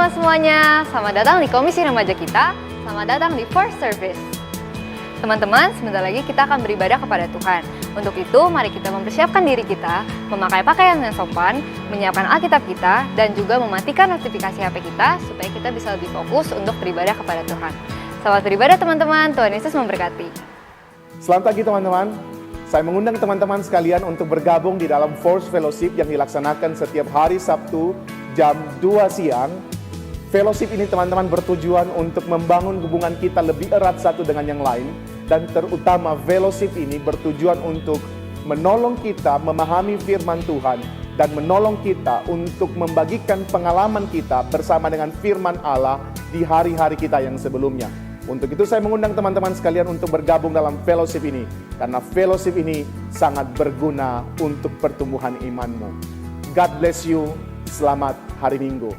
teman-teman semuanya, selamat datang di Komisi Remaja kita, selamat datang di First Service. Teman-teman, sebentar lagi kita akan beribadah kepada Tuhan. Untuk itu, mari kita mempersiapkan diri kita, memakai pakaian yang sopan, menyiapkan Alkitab kita, dan juga mematikan notifikasi HP kita, supaya kita bisa lebih fokus untuk beribadah kepada Tuhan. Selamat beribadah teman-teman, Tuhan Yesus memberkati. Selamat pagi teman-teman. Saya mengundang teman-teman sekalian untuk bergabung di dalam Force Fellowship yang dilaksanakan setiap hari Sabtu jam 2 siang. Fellowship ini teman-teman bertujuan untuk membangun hubungan kita lebih erat satu dengan yang lain. Dan terutama fellowship ini bertujuan untuk menolong kita memahami firman Tuhan. Dan menolong kita untuk membagikan pengalaman kita bersama dengan firman Allah di hari-hari kita yang sebelumnya. Untuk itu saya mengundang teman-teman sekalian untuk bergabung dalam fellowship ini. Karena fellowship ini sangat berguna untuk pertumbuhan imanmu. God bless you. Selamat hari Minggu.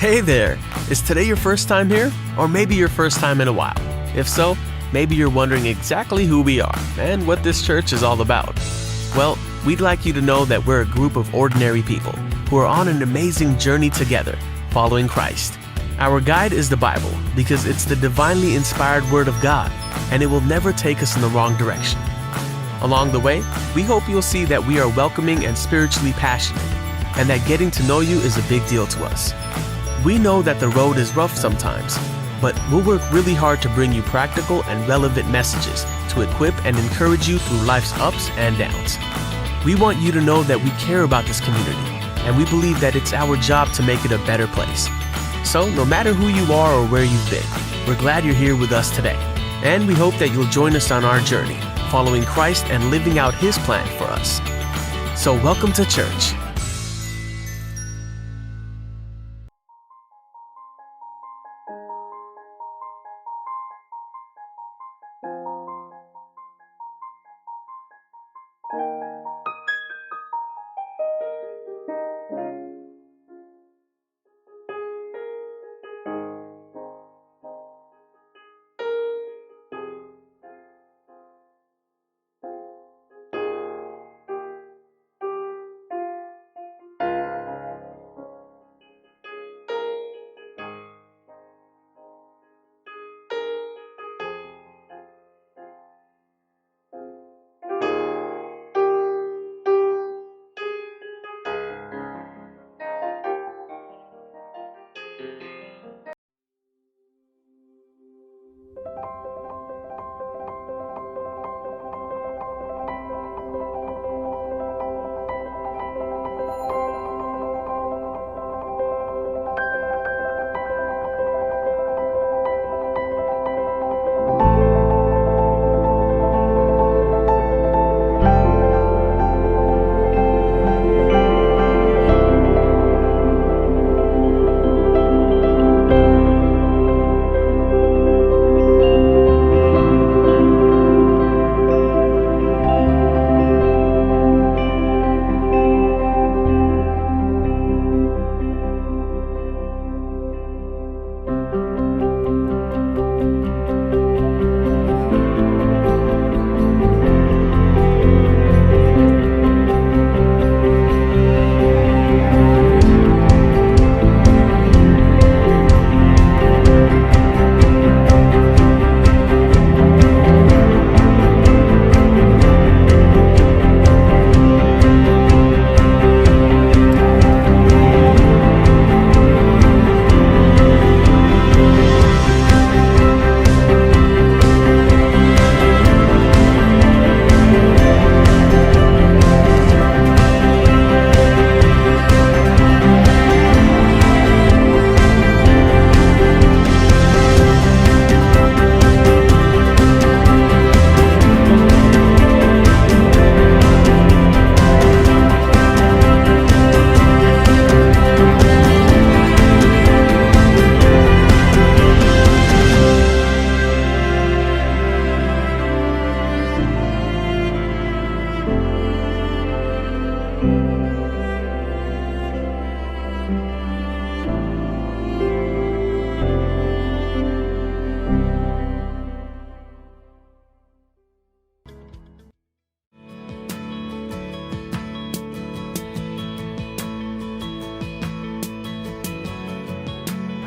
Hey there! Is today your first time here? Or maybe your first time in a while? If so, maybe you're wondering exactly who we are and what this church is all about. Well, we'd like you to know that we're a group of ordinary people who are on an amazing journey together, following Christ. Our guide is the Bible because it's the divinely inspired Word of God, and it will never take us in the wrong direction. Along the way, we hope you'll see that we are welcoming and spiritually passionate, and that getting to know you is a big deal to us. We know that the road is rough sometimes, but we'll work really hard to bring you practical and relevant messages to equip and encourage you through life's ups and downs. We want you to know that we care about this community, and we believe that it's our job to make it a better place. So, no matter who you are or where you've been, we're glad you're here with us today, and we hope that you'll join us on our journey, following Christ and living out His plan for us. So, welcome to church.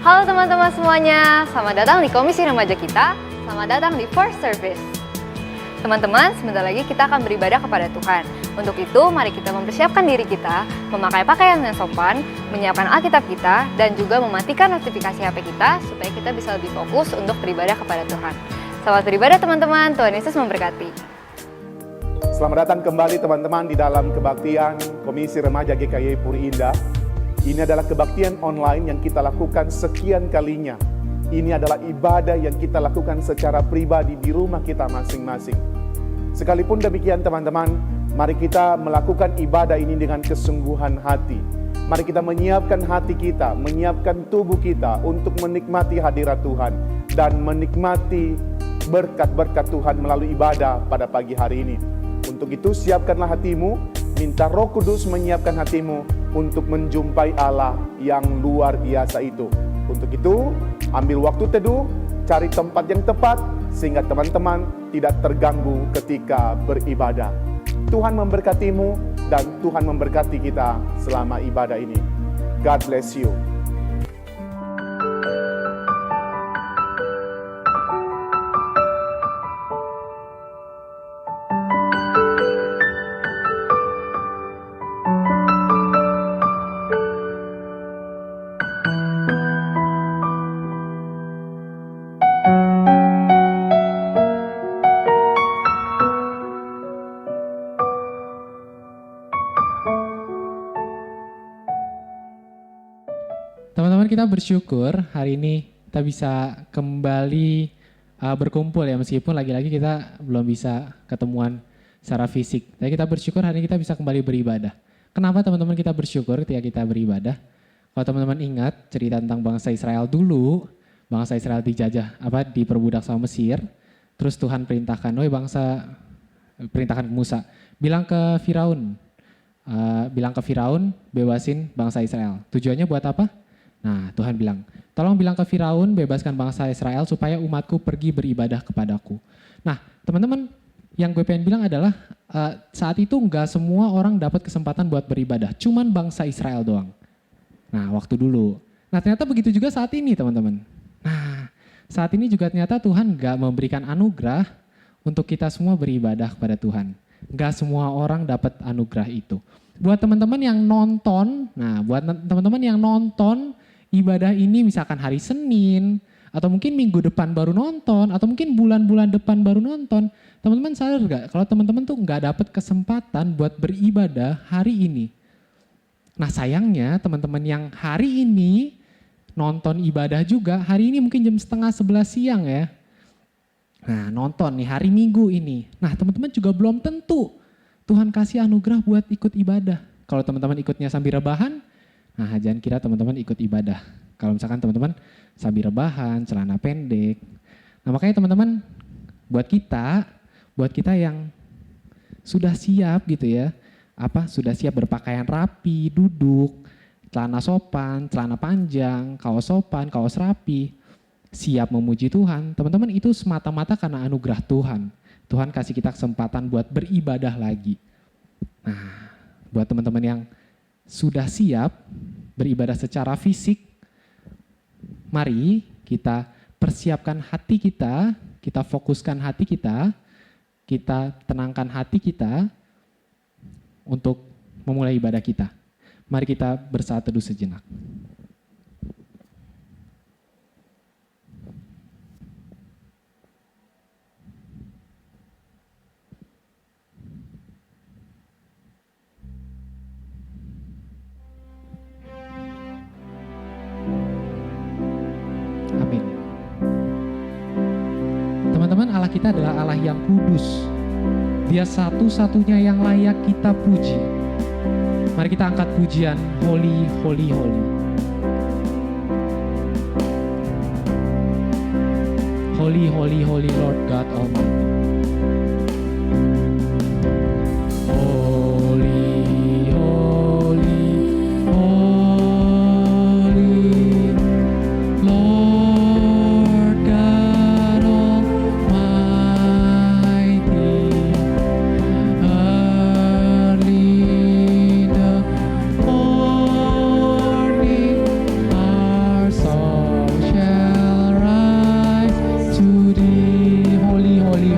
Halo teman-teman semuanya, selamat datang di komisi remaja kita, selamat datang di First Service. Teman-teman, sebentar lagi kita akan beribadah kepada Tuhan. Untuk itu, mari kita mempersiapkan diri kita, memakai pakaian yang sopan, menyiapkan Alkitab kita, dan juga mematikan notifikasi HP kita, supaya kita bisa lebih fokus untuk beribadah kepada Tuhan. Selamat beribadah teman-teman, Tuhan Yesus memberkati. Selamat datang kembali teman-teman di dalam kebaktian Komisi Remaja GKY Puri Indah. Ini adalah kebaktian online yang kita lakukan sekian kalinya. Ini adalah ibadah yang kita lakukan secara pribadi di rumah kita masing-masing. Sekalipun demikian teman-teman, mari kita melakukan ibadah ini dengan kesungguhan hati. Mari kita menyiapkan hati kita, menyiapkan tubuh kita untuk menikmati hadirat Tuhan dan menikmati berkat-berkat Tuhan melalui ibadah pada pagi hari ini. Untuk itu siapkanlah hatimu Minta Roh Kudus menyiapkan hatimu untuk menjumpai Allah yang luar biasa itu. Untuk itu, ambil waktu teduh, cari tempat yang tepat, sehingga teman-teman tidak terganggu ketika beribadah. Tuhan memberkatimu dan Tuhan memberkati kita selama ibadah ini. God bless you. Teman-teman, kita bersyukur hari ini kita bisa kembali berkumpul ya, meskipun lagi-lagi kita belum bisa ketemuan secara fisik. Tapi kita bersyukur hari ini kita bisa kembali beribadah. Kenapa teman-teman kita bersyukur ketika kita beribadah? Kalau teman-teman ingat cerita tentang bangsa Israel dulu, bangsa Israel diperbudak sama Mesir, terus Tuhan perintahkan ke Musa, bilang ke Firaun bebasin bangsa Israel. Tujuannya buat apa? Nah, Tuhan bilang, tolong bilang ke Firaun bebaskan bangsa Israel supaya umatku pergi beribadah kepadaku. Nah, teman-teman, yang gue pengen bilang adalah saat itu enggak semua orang dapat kesempatan buat beribadah, cuman bangsa Israel doang. Nah, waktu dulu. Nah, ternyata begitu juga saat ini, teman-teman. Nah, saat ini juga ternyata Tuhan enggak memberikan anugerah untuk kita semua beribadah kepada Tuhan. Enggak semua orang dapat anugerah itu. Buat teman-teman yang nonton, ibadah ini misalkan hari Senin, atau mungkin minggu depan baru nonton, atau mungkin bulan-bulan depan baru nonton, teman-teman sadar gak kalau teman-teman tuh gak dapat kesempatan buat beribadah hari ini. Nah, sayangnya teman-teman yang hari ini nonton ibadah juga, hari ini mungkin jam 10:30 siang ya. Nah, nonton nih hari Minggu ini. Nah, teman-teman juga belum tentu Tuhan kasih anugerah buat ikut ibadah. Kalau teman-teman ikutnya sambil rebahan, nah jangan kira teman-teman ikut ibadah. Kalau misalkan teman-teman sambil rebahan, celana pendek. Nah, makanya teman-teman, buat kita yang sudah siap gitu ya, sudah siap berpakaian rapi, duduk, celana sopan, celana panjang, kaos sopan, kaos rapi, siap memuji Tuhan. Teman-teman, itu semata-mata karena anugerah Tuhan. Tuhan kasih kita kesempatan buat beribadah lagi. Nah, buat teman-teman yang sudah siap beribadah secara fisik, mari kita persiapkan hati kita fokuskan hati kita tenangkan hati kita untuk memulai ibadah kita. Mari kita bersaat teduh sejenak. Amin. Teman-teman, Allah kita adalah Allah yang kudus. Dia satu-satunya yang layak kita puji. Mari kita angkat pujian Holy, Holy, Holy. Holy, Holy, Holy Lord God Almighty. Holy, Holy, Holy Lord God Almighty. Early in the morning, our soul shall rise to thee. Holy, holy,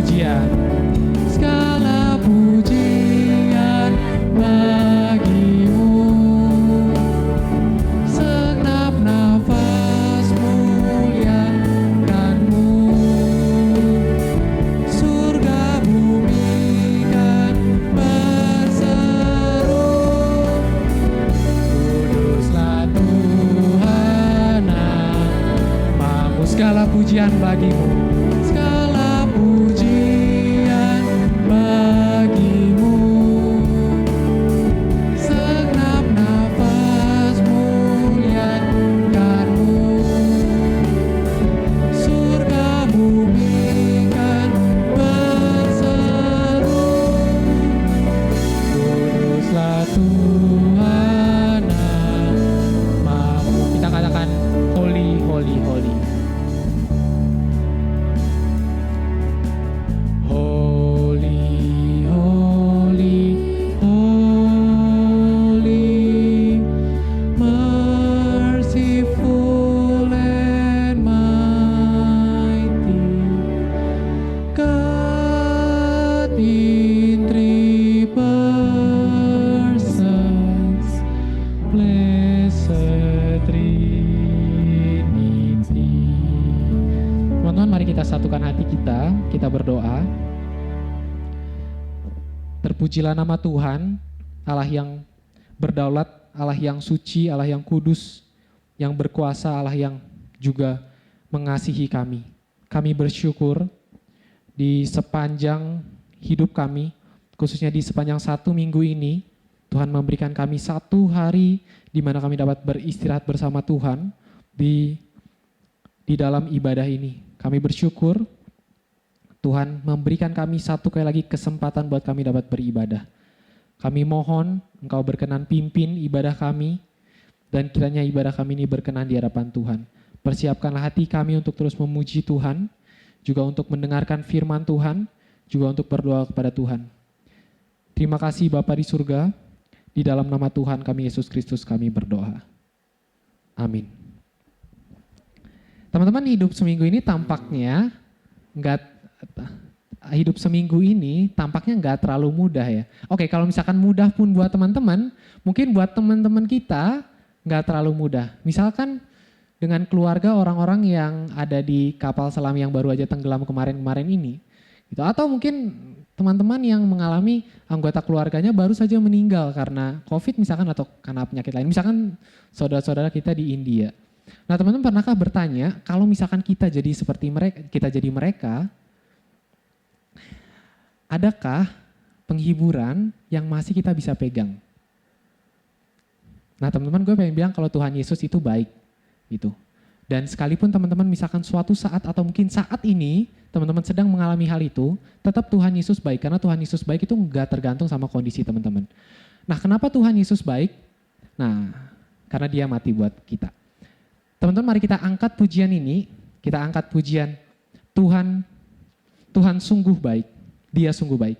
pujian, segala pujian bagimu. Segenap nafas muliakanmu, surga bumi kan berseru, kuduslah Tuhan namamu. Segala pujian bagimu, segala pujian bagimu. Segenap nafas muliakanmu, surga bumi kan berseru, kuduslah Tuhan namamu. Kita katakan holy, holy, holy. Holy, holy, holy, merciful and mighty, God in three persons, blessed Trinity. Teman-teman, mari kita satukan hati kita berdoa. Terpujilah nama Tuhan, Allah yang berdaulat, Allah yang suci, Allah yang kudus, yang berkuasa, Allah yang juga mengasihi kami. Kami bersyukur di sepanjang hidup kami, khususnya di sepanjang 1 minggu ini, Tuhan memberikan kami 1 hari di mana kami dapat beristirahat bersama Tuhan di dalam ibadah ini. Kami bersyukur Tuhan memberikan kami 1 kali lagi kesempatan buat kami dapat beribadah. Kami mohon Engkau berkenan pimpin ibadah kami, dan kiranya ibadah kami ini berkenan di hadapan Tuhan. Persiapkanlah hati kami untuk terus memuji Tuhan, juga untuk mendengarkan firman Tuhan, juga untuk berdoa kepada Tuhan. Terima kasih Bapa di surga, di dalam nama Tuhan kami Yesus Kristus kami berdoa. Amin. Teman-teman, hidup seminggu ini tampaknya tampaknya nggak terlalu mudah ya. Oke, kalau misalkan mudah pun buat teman-teman, mungkin buat teman-teman kita nggak terlalu mudah. Misalkan dengan keluarga orang-orang yang ada di kapal selam yang baru aja tenggelam kemarin-kemarin ini, gitu. Atau mungkin teman-teman yang mengalami anggota keluarganya baru saja meninggal karena COVID misalkan, atau karena penyakit lain. Misalkan saudara-saudara kita di India. Nah, teman-teman pernahkah bertanya, kalau misalkan kita jadi seperti mereka, adakah penghiburan yang masih kita bisa pegang? Nah, teman-teman, gue pengen bilang kalau Tuhan Yesus itu baik, gitu. Dan sekalipun teman-teman misalkan suatu saat atau mungkin saat ini teman-teman sedang mengalami hal itu, tetap Tuhan Yesus baik, karena Tuhan Yesus baik itu enggak tergantung sama kondisi teman-teman. Nah, kenapa Tuhan Yesus baik? Nah, karena Dia mati buat kita. Teman-teman, mari kita angkat pujian ini, kita angkat pujian Tuhan sungguh baik, Dia sungguh baik.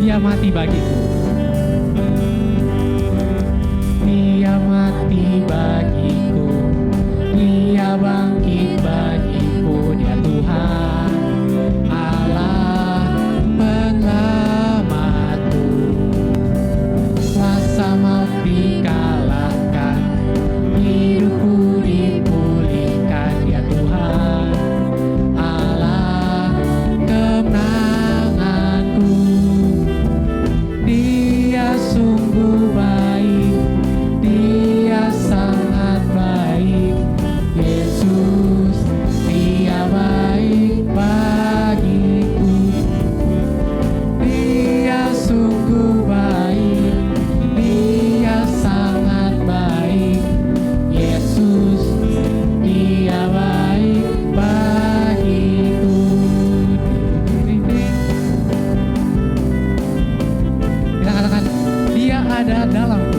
Dia mati bagiku. Dia mati bagiku. Dia bangkit bagiku. Dia Tuhan Allah penyelamatku. Kuasa maut dikalahkan, hidupku dipulihkan. Dia Tuhan Allah kemenanganku. Dia sungguh baik, Dia sangat baik. Yesus, Dia baik bagiku. Dia sungguh baik, Dia sangat baik. Yesus, Dia baik bagiku. Kita katakan, Dia ada dalamku,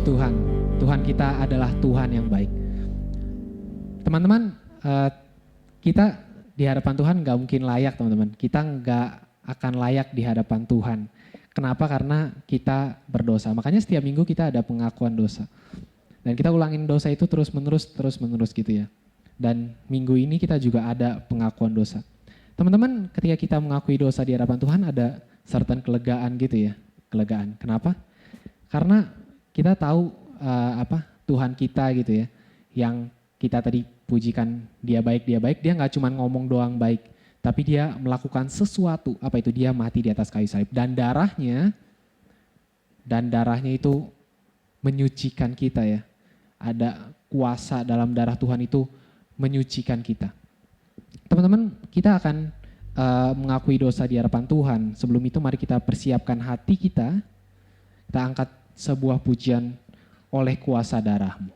Tuhan. Tuhan kita adalah Tuhan yang baik. Teman-teman, kita di hadapan Tuhan nggak mungkin layak, teman-teman. Kita nggak akan layak di hadapan Tuhan. Kenapa? Karena kita berdosa. Makanya setiap minggu kita ada pengakuan dosa. Dan kita ulangin dosa itu terus-menerus gitu ya. Dan minggu ini kita juga ada pengakuan dosa. Teman-teman, ketika kita mengakui dosa di hadapan Tuhan ada certain kelegaan gitu ya. Kelegaan. Kenapa? Karena kita tahu Tuhan kita gitu ya. Yang kita tadi pujikan dia baik, dia nggak cuma ngomong doang baik, tapi dia melakukan sesuatu, apa itu? Dia mati di atas kayu salib dan darahnya itu menyucikan kita ya. Ada kuasa dalam darah Tuhan itu menyucikan kita. Teman-teman, kita akan mengakui dosa di hadapan Tuhan. Sebelum itu mari kita persiapkan hati kita angkat sebuah pujian oleh kuasa darah-Mu.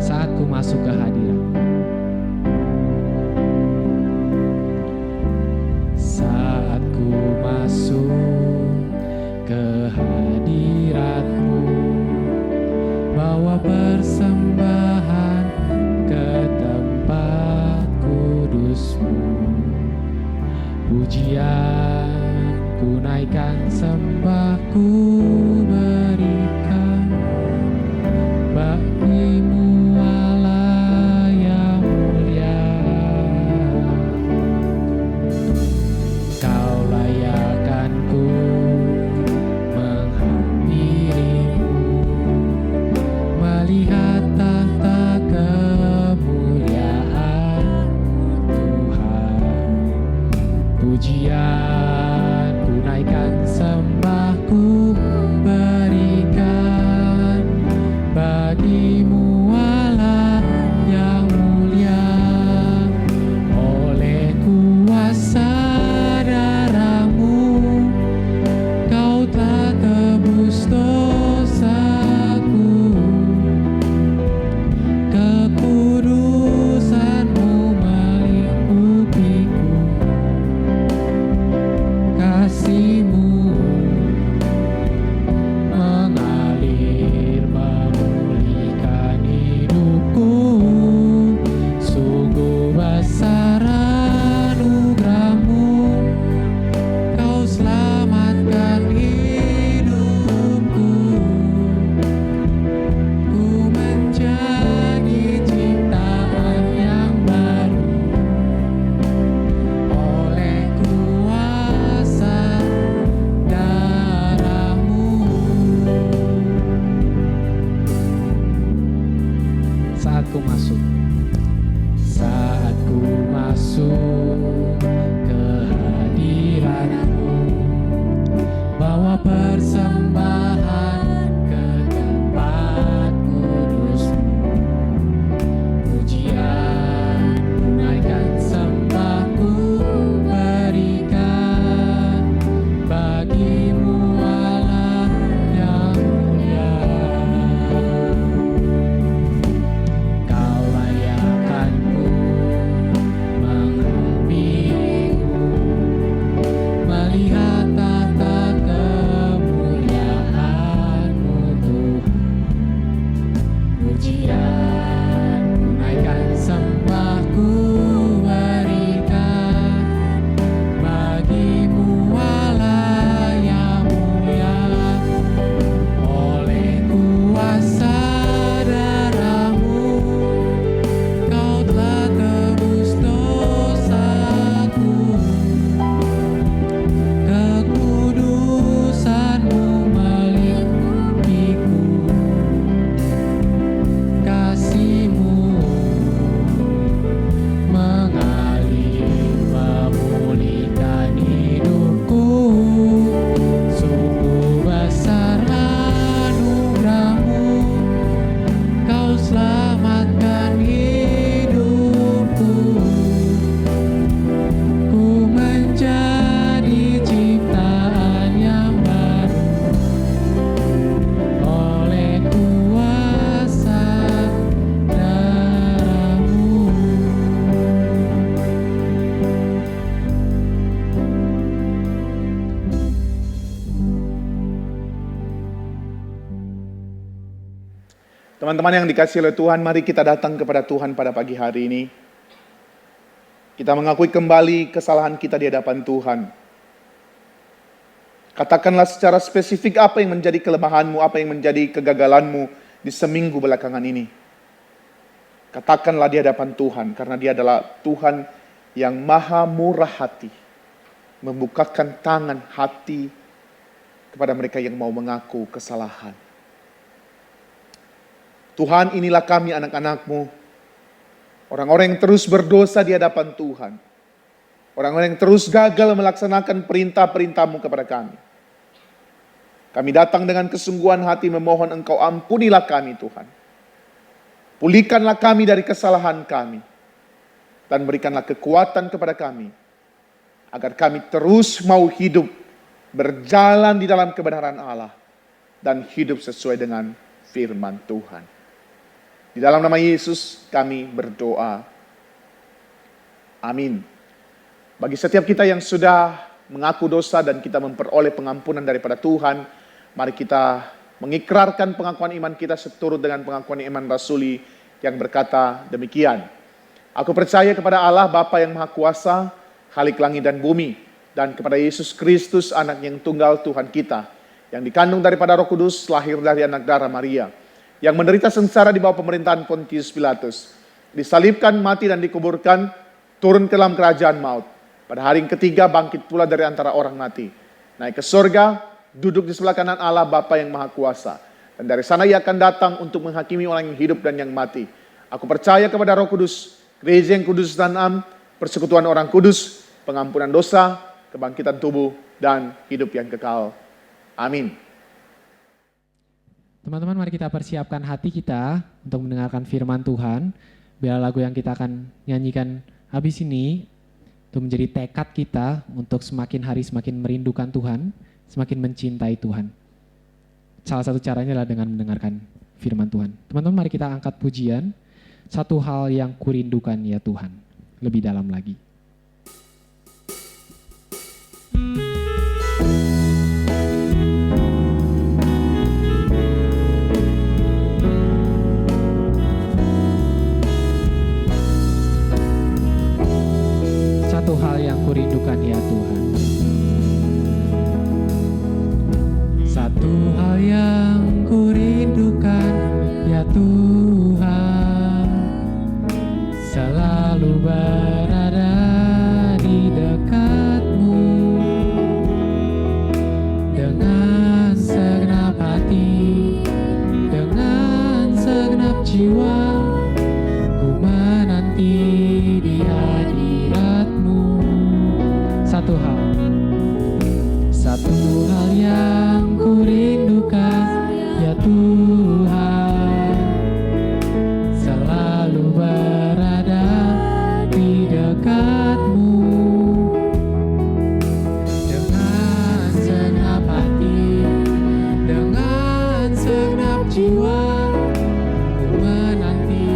Saat ku masuk ke hadirat, saat ku masuk ke hadirat-Mu, bawa persembahan ke tempat kudus-Mu, pujian ku naikkan, sembah ku berikan bagimu. Pujian ku naikkan, sembah ku berikan bagimu Allah yang mulia. Oleh kuasa darah-Mu Kau telah tebus dosaku, kekudusan-Mu melingkupiku, kasih-Mu mengalir memulihkan hidupku. Sungguh besar anugerah-Mu, Kau selamatkan hidupku. Ku menjadi ciptaan yang baru oleh kuasa darah-Mu. Saat ku masuk ke hadirat-Mu, bawa persembahan ke tempat kudus-Mu, pujian ku naikkan, sembah ku berikan bagimu Allah yang mulia. Kau layak Teman-teman yang dikasihi oleh Tuhan, mari kita datang kepada Tuhan pada pagi hari ini. Kita mengakui kembali kesalahan kita di hadapan Tuhan. Katakanlah secara spesifik apa yang menjadi kelemahanmu, apa yang menjadi kegagalanmu di seminggu belakangan ini. Katakanlah di hadapan Tuhan, karena Dia adalah Tuhan yang maha murah hati. Membukakan tangan hati kepada mereka yang mau mengaku kesalahan. Tuhan, inilah kami anak-anak-Mu, orang-orang yang terus berdosa di hadapan Tuhan, orang-orang yang terus gagal melaksanakan perintah-perintah-Mu kepada kami. Kami datang dengan kesungguhan hati memohon Engkau ampunilah kami Tuhan. Pulihkanlah kami dari kesalahan kami, dan berikanlah kekuatan kepada kami, agar kami terus mau hidup, berjalan di dalam kebenaran Allah, dan hidup sesuai dengan firman Tuhan. Di dalam nama Yesus kami berdoa. Amin. Bagi setiap kita yang sudah mengaku dosa dan kita memperoleh pengampunan daripada Tuhan, mari kita mengikrarkan pengakuan iman kita seturut dengan pengakuan iman rasuli yang berkata demikian. Aku percaya kepada Allah Bapa yang Maha Kuasa, Khalik langit dan bumi, dan kepada Yesus Kristus, anak yang tunggal Tuhan kita, yang dikandung daripada Roh Kudus, lahir dari anak darah Maria, yang menderita sengsara di bawah pemerintahan Pontius Pilatus, disalibkan, mati dan dikuburkan, turun ke dalam kerajaan maut. Pada hari yang ketiga bangkit pula dari antara orang mati, naik ke surga, duduk di sebelah kanan Allah Bapa yang Maha Kuasa. Dan dari sana Ia akan datang untuk menghakimi orang yang hidup dan yang mati. Aku percaya kepada Roh Kudus, gereja yang kudus dan am, persekutuan orang kudus, pengampunan dosa, kebangkitan tubuh, dan hidup yang kekal. Amin. Teman-teman, mari kita persiapkan hati kita untuk mendengarkan firman Tuhan. Biar lagu yang kita akan nyanyikan habis ini itu menjadi tekad kita untuk semakin hari semakin merindukan Tuhan, semakin mencintai Tuhan. Salah satu caranya adalah dengan mendengarkan firman Tuhan. Teman-teman, mari kita angkat pujian, satu hal yang kurindukan ya Tuhan, lebih dalam lagi. Satu hal yang kurindukan ya Tuhan. Satu hal yang kurindukan ya Tuhan, selalu berada di dekat-Mu, dengan segenap hati, dengan segenap jiwa, ku menanti di hadirat-Mu. Satu hal yang kurindukan ya Tuhan, selalu berada di dekat-Mu, dengan segenap hati, dengan segenap jiwa, ku menanti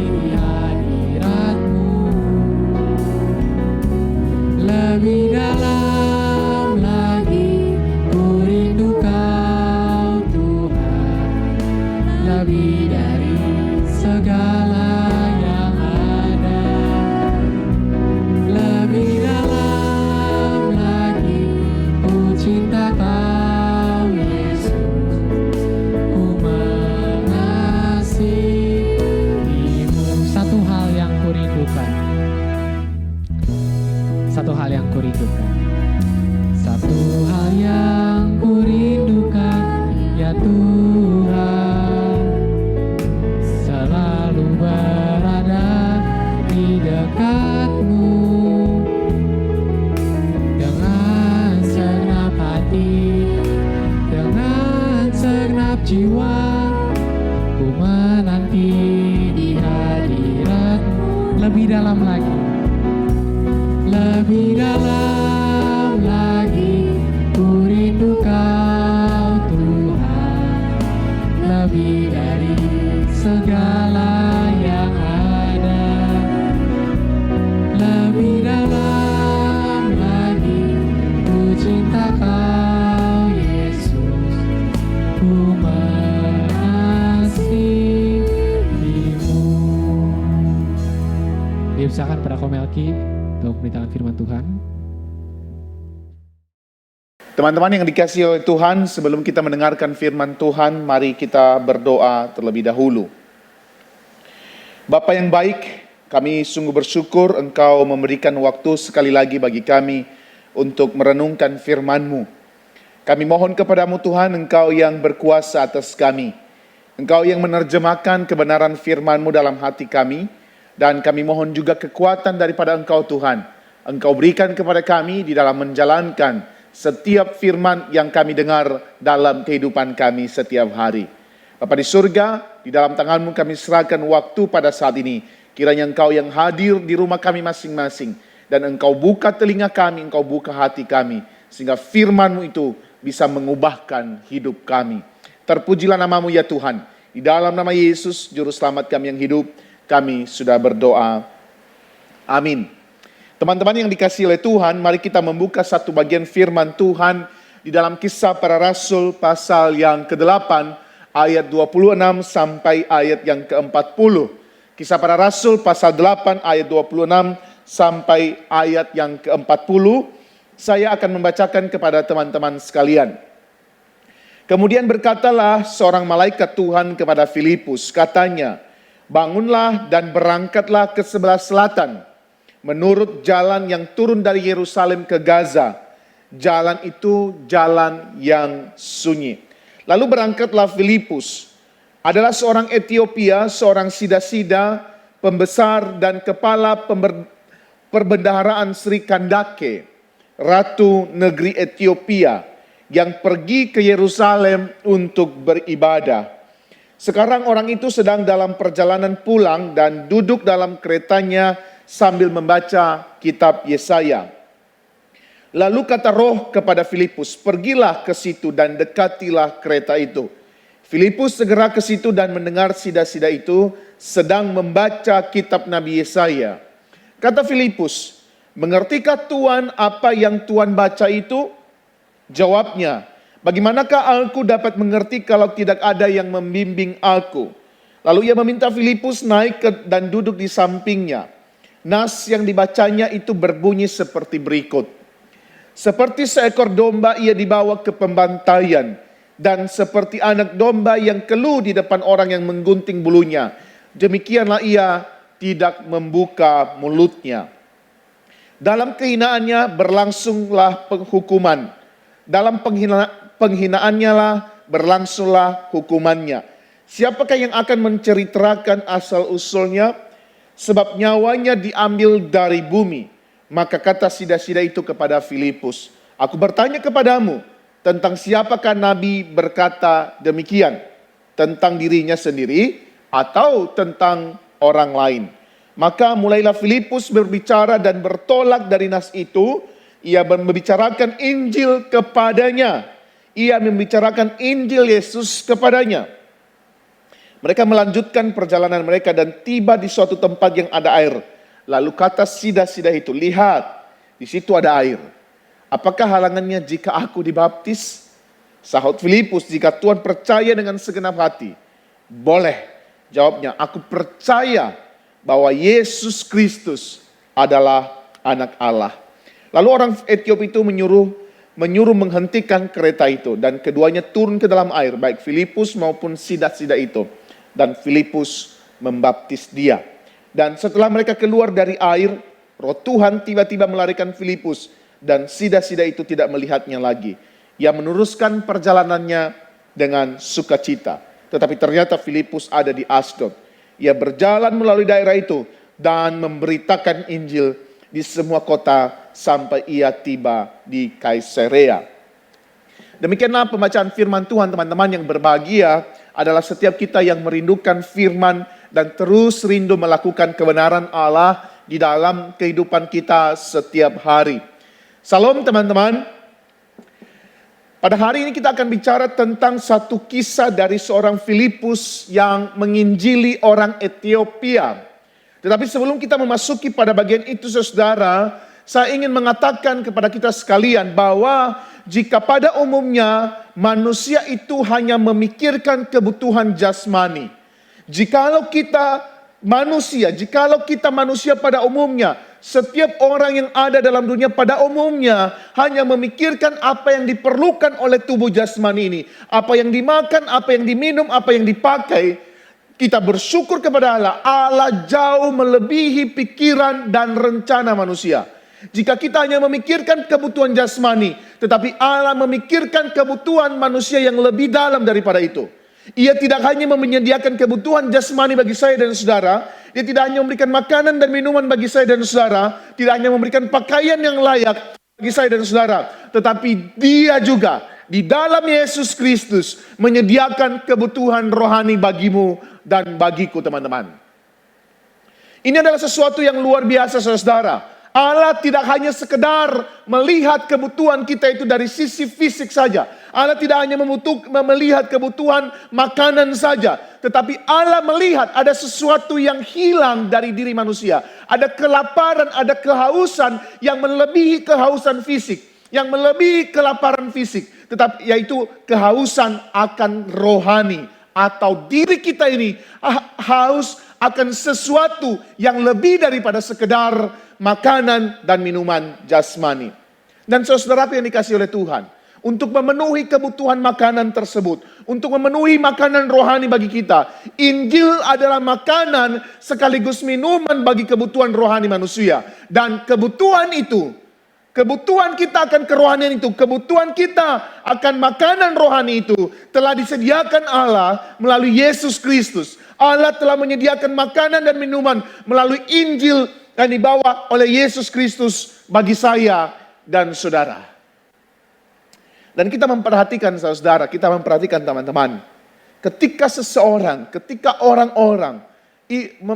di hadirat-Mu. Lebih dalam lagi ku rindu Kau Tuhan, lebih dari segala yang ada. Lebih dalam lagi ku cinta Kau Yesus, ku mengasihi-Mu. Satu hal yang kurindukan, satu hal yang kurindukan, satu hal yang kurindukan ya Tuhan, selalu berada di dekat-Mu, dengan segenap hati, dengan segenap jiwa, ku menanti di hadirat-Mu. Lebih dalam lagi, lebih dalam lagi ku rindu Kau Tuhan, lebih dari segala yang ada. Lebih dalam lagi ku cinta Kau Yesus, ku mengasihi. Saya silakan pada Komelki untuk memberitakan firman Tuhan. Teman-teman yang dikasihi oleh Tuhan, sebelum kita mendengarkan firman Tuhan, mari kita berdoa terlebih dahulu. Bapa yang baik, kami sungguh bersyukur Engkau memberikan waktu sekali lagi bagi kami untuk merenungkan firman-Mu. Kami mohon kepadamu Tuhan, Engkau yang berkuasa atas kami. Engkau yang menerjemahkan kebenaran firman-Mu dalam hati kami. Dan kami mohon juga kekuatan daripada Engkau Tuhan. Engkau berikan kepada kami di dalam menjalankan setiap firman yang kami dengar dalam kehidupan kami setiap hari. Bapa di surga, di dalam tangan-Mu kami serahkan waktu pada saat ini. Kiranya Engkau yang hadir di rumah kami masing-masing. Dan Engkau buka telinga kami, Engkau buka hati kami. Sehingga firman-Mu itu bisa mengubahkan hidup kami. Terpujilah nama-Mu ya Tuhan. Di dalam nama Yesus, Juru Selamat kami yang hidup, kami sudah berdoa. Amin. Teman-teman yang dikasihi oleh Tuhan, mari kita membuka satu bagian firman Tuhan di dalam Kisah Para Rasul pasal yang ke-8 ayat 26 sampai ayat yang ke-40. Kisah Para Rasul pasal 8 ayat 26 sampai ayat yang ke-40. Saya akan membacakan kepada teman-teman sekalian. Kemudian berkatalah seorang malaikat Tuhan kepada Filipus, katanya, "Bangunlah dan berangkatlah ke sebelah selatan, menurut jalan yang turun dari Yerusalem ke Gaza. Jalan itu jalan yang sunyi." Lalu berangkatlah Filipus, adalah seorang Etiopia, seorang sida-sida, pembesar dan kepala perbendaharaan Sri Kandake, ratu negeri Etiopia, yang pergi ke Yerusalem untuk beribadah. Sekarang orang itu sedang dalam perjalanan pulang dan duduk dalam keretanya sambil membaca kitab Yesaya. Lalu kata Roh kepada Filipus, "Pergilah ke situ dan dekatilah kereta itu." Filipus segera ke situ dan mendengar sida-sida itu sedang membaca kitab Nabi Yesaya. Kata Filipus, "Mengertikah Tuhan apa yang Tuhan baca itu?" Jawabnya, "Bagaimanakah aku dapat mengerti kalau tidak ada yang membimbing aku?" Lalu ia meminta Filipus naik dan duduk di sampingnya. Nas yang dibacanya itu berbunyi seperti berikut. "Seperti seekor domba ia dibawa ke pembantaian, dan seperti anak domba yang keluh di depan orang yang menggunting bulunya, demikianlah ia tidak membuka mulutnya. Dalam kehinaannya berlangsunglah penghukuman, dalam penghinaannya lah berlangsunglah hukumannya. Siapakah yang akan menceritakan asal-usulnya? Sebab nyawanya diambil dari bumi." Maka kata sida-sida itu kepada Filipus, "Aku bertanya kepadamu, tentang siapakah Nabi berkata demikian? Tentang dirinya sendiri atau tentang orang lain?" Maka mulailah Filipus berbicara dan bertolak dari nas itu. Ia membicarakan Injil kepadanya. Ia membicarakan Injil Yesus kepadanya. Mereka melanjutkan perjalanan mereka dan tiba di suatu tempat yang ada air. Lalu kata sida-sida itu, "Lihat, di situ ada air. Apakah halangannya jika aku dibaptis?" Sahut Filipus, "Jika Tuhan percaya dengan segenap hati." "Boleh," jawabnya, "aku percaya bahwa Yesus Kristus adalah anak Allah." Lalu orang Etiop itu menyuruh menghentikan kereta itu. Dan keduanya turun ke dalam air, baik Filipus maupun sida-sida itu. Dan Filipus membaptis dia. Dan setelah mereka keluar dari air, Roh Tuhan tiba-tiba melarikan Filipus. Dan sida-sida itu tidak melihatnya lagi. Ia meneruskan perjalanannya dengan sukacita. Tetapi ternyata Filipus ada di Asdod. Ia berjalan melalui daerah itu dan memberitakan Injil di semua kota sampai ia tiba di Kaisarea. Demikianlah pembacaan firman Tuhan, teman-teman yang berbahagia adalah setiap kita yang merindukan firman dan terus rindu melakukan kebenaran Allah di dalam kehidupan kita setiap hari. Salam teman-teman. Pada hari ini kita akan bicara tentang satu kisah dari seorang Filipus yang menginjili orang Etiopia. Tetapi sebelum kita memasuki pada bagian itu saudara, saya ingin mengatakan kepada kita sekalian bahwa jika pada umumnya manusia itu hanya memikirkan kebutuhan jasmani. Jikalau kita manusia, jikalau kita manusia pada umumnya, setiap orang yang ada dalam dunia pada umumnya hanya memikirkan apa yang diperlukan oleh tubuh jasmani ini. Apa yang dimakan, apa yang diminum, apa yang dipakai. Kita bersyukur kepada Allah. Allah jauh melebihi pikiran dan rencana manusia. Jika kita hanya memikirkan kebutuhan jasmani, tetapi Allah memikirkan kebutuhan manusia yang lebih dalam daripada itu. Ia tidak hanya menyediakan kebutuhan jasmani bagi saya dan saudara, dia tidak hanya memberikan makanan dan minuman bagi saya dan saudara, tidak hanya memberikan pakaian yang layak bagi saya dan saudara, tetapi dia juga di dalam Yesus Kristus menyediakan kebutuhan rohani bagimu dan bagiku, teman-teman. Ini adalah sesuatu yang luar biasa, saudara. Allah tidak hanya sekedar melihat kebutuhan kita itu dari sisi fisik saja. Allah tidak hanya melihat kebutuhan makanan saja. Tetapi Allah melihat ada sesuatu yang hilang dari diri manusia. Ada kelaparan, ada kehausan yang melebihi kehausan fisik. Yang melebihi kelaparan fisik. Tetapi yaitu kehausan akan rohani. Atau diri kita ini haus akan sesuatu yang lebih daripada sekedar makanan dan minuman jasmani. Dan saudaraku yang dikasihi oleh Tuhan, untuk memenuhi kebutuhan makanan tersebut, untuk memenuhi makanan rohani bagi kita, Injil adalah makanan sekaligus minuman bagi kebutuhan rohani manusia. Dan kebutuhan itu, kebutuhan kita akan kerohanian itu, kebutuhan kita akan makanan rohani itu telah disediakan Allah melalui Yesus Kristus. Allah telah menyediakan makanan dan minuman melalui Injil yang dibawa oleh Yesus Kristus bagi saya dan saudara. Dan kita memperhatikan saudara, kita memperhatikan teman-teman. Ketika seseorang, ketika orang-orang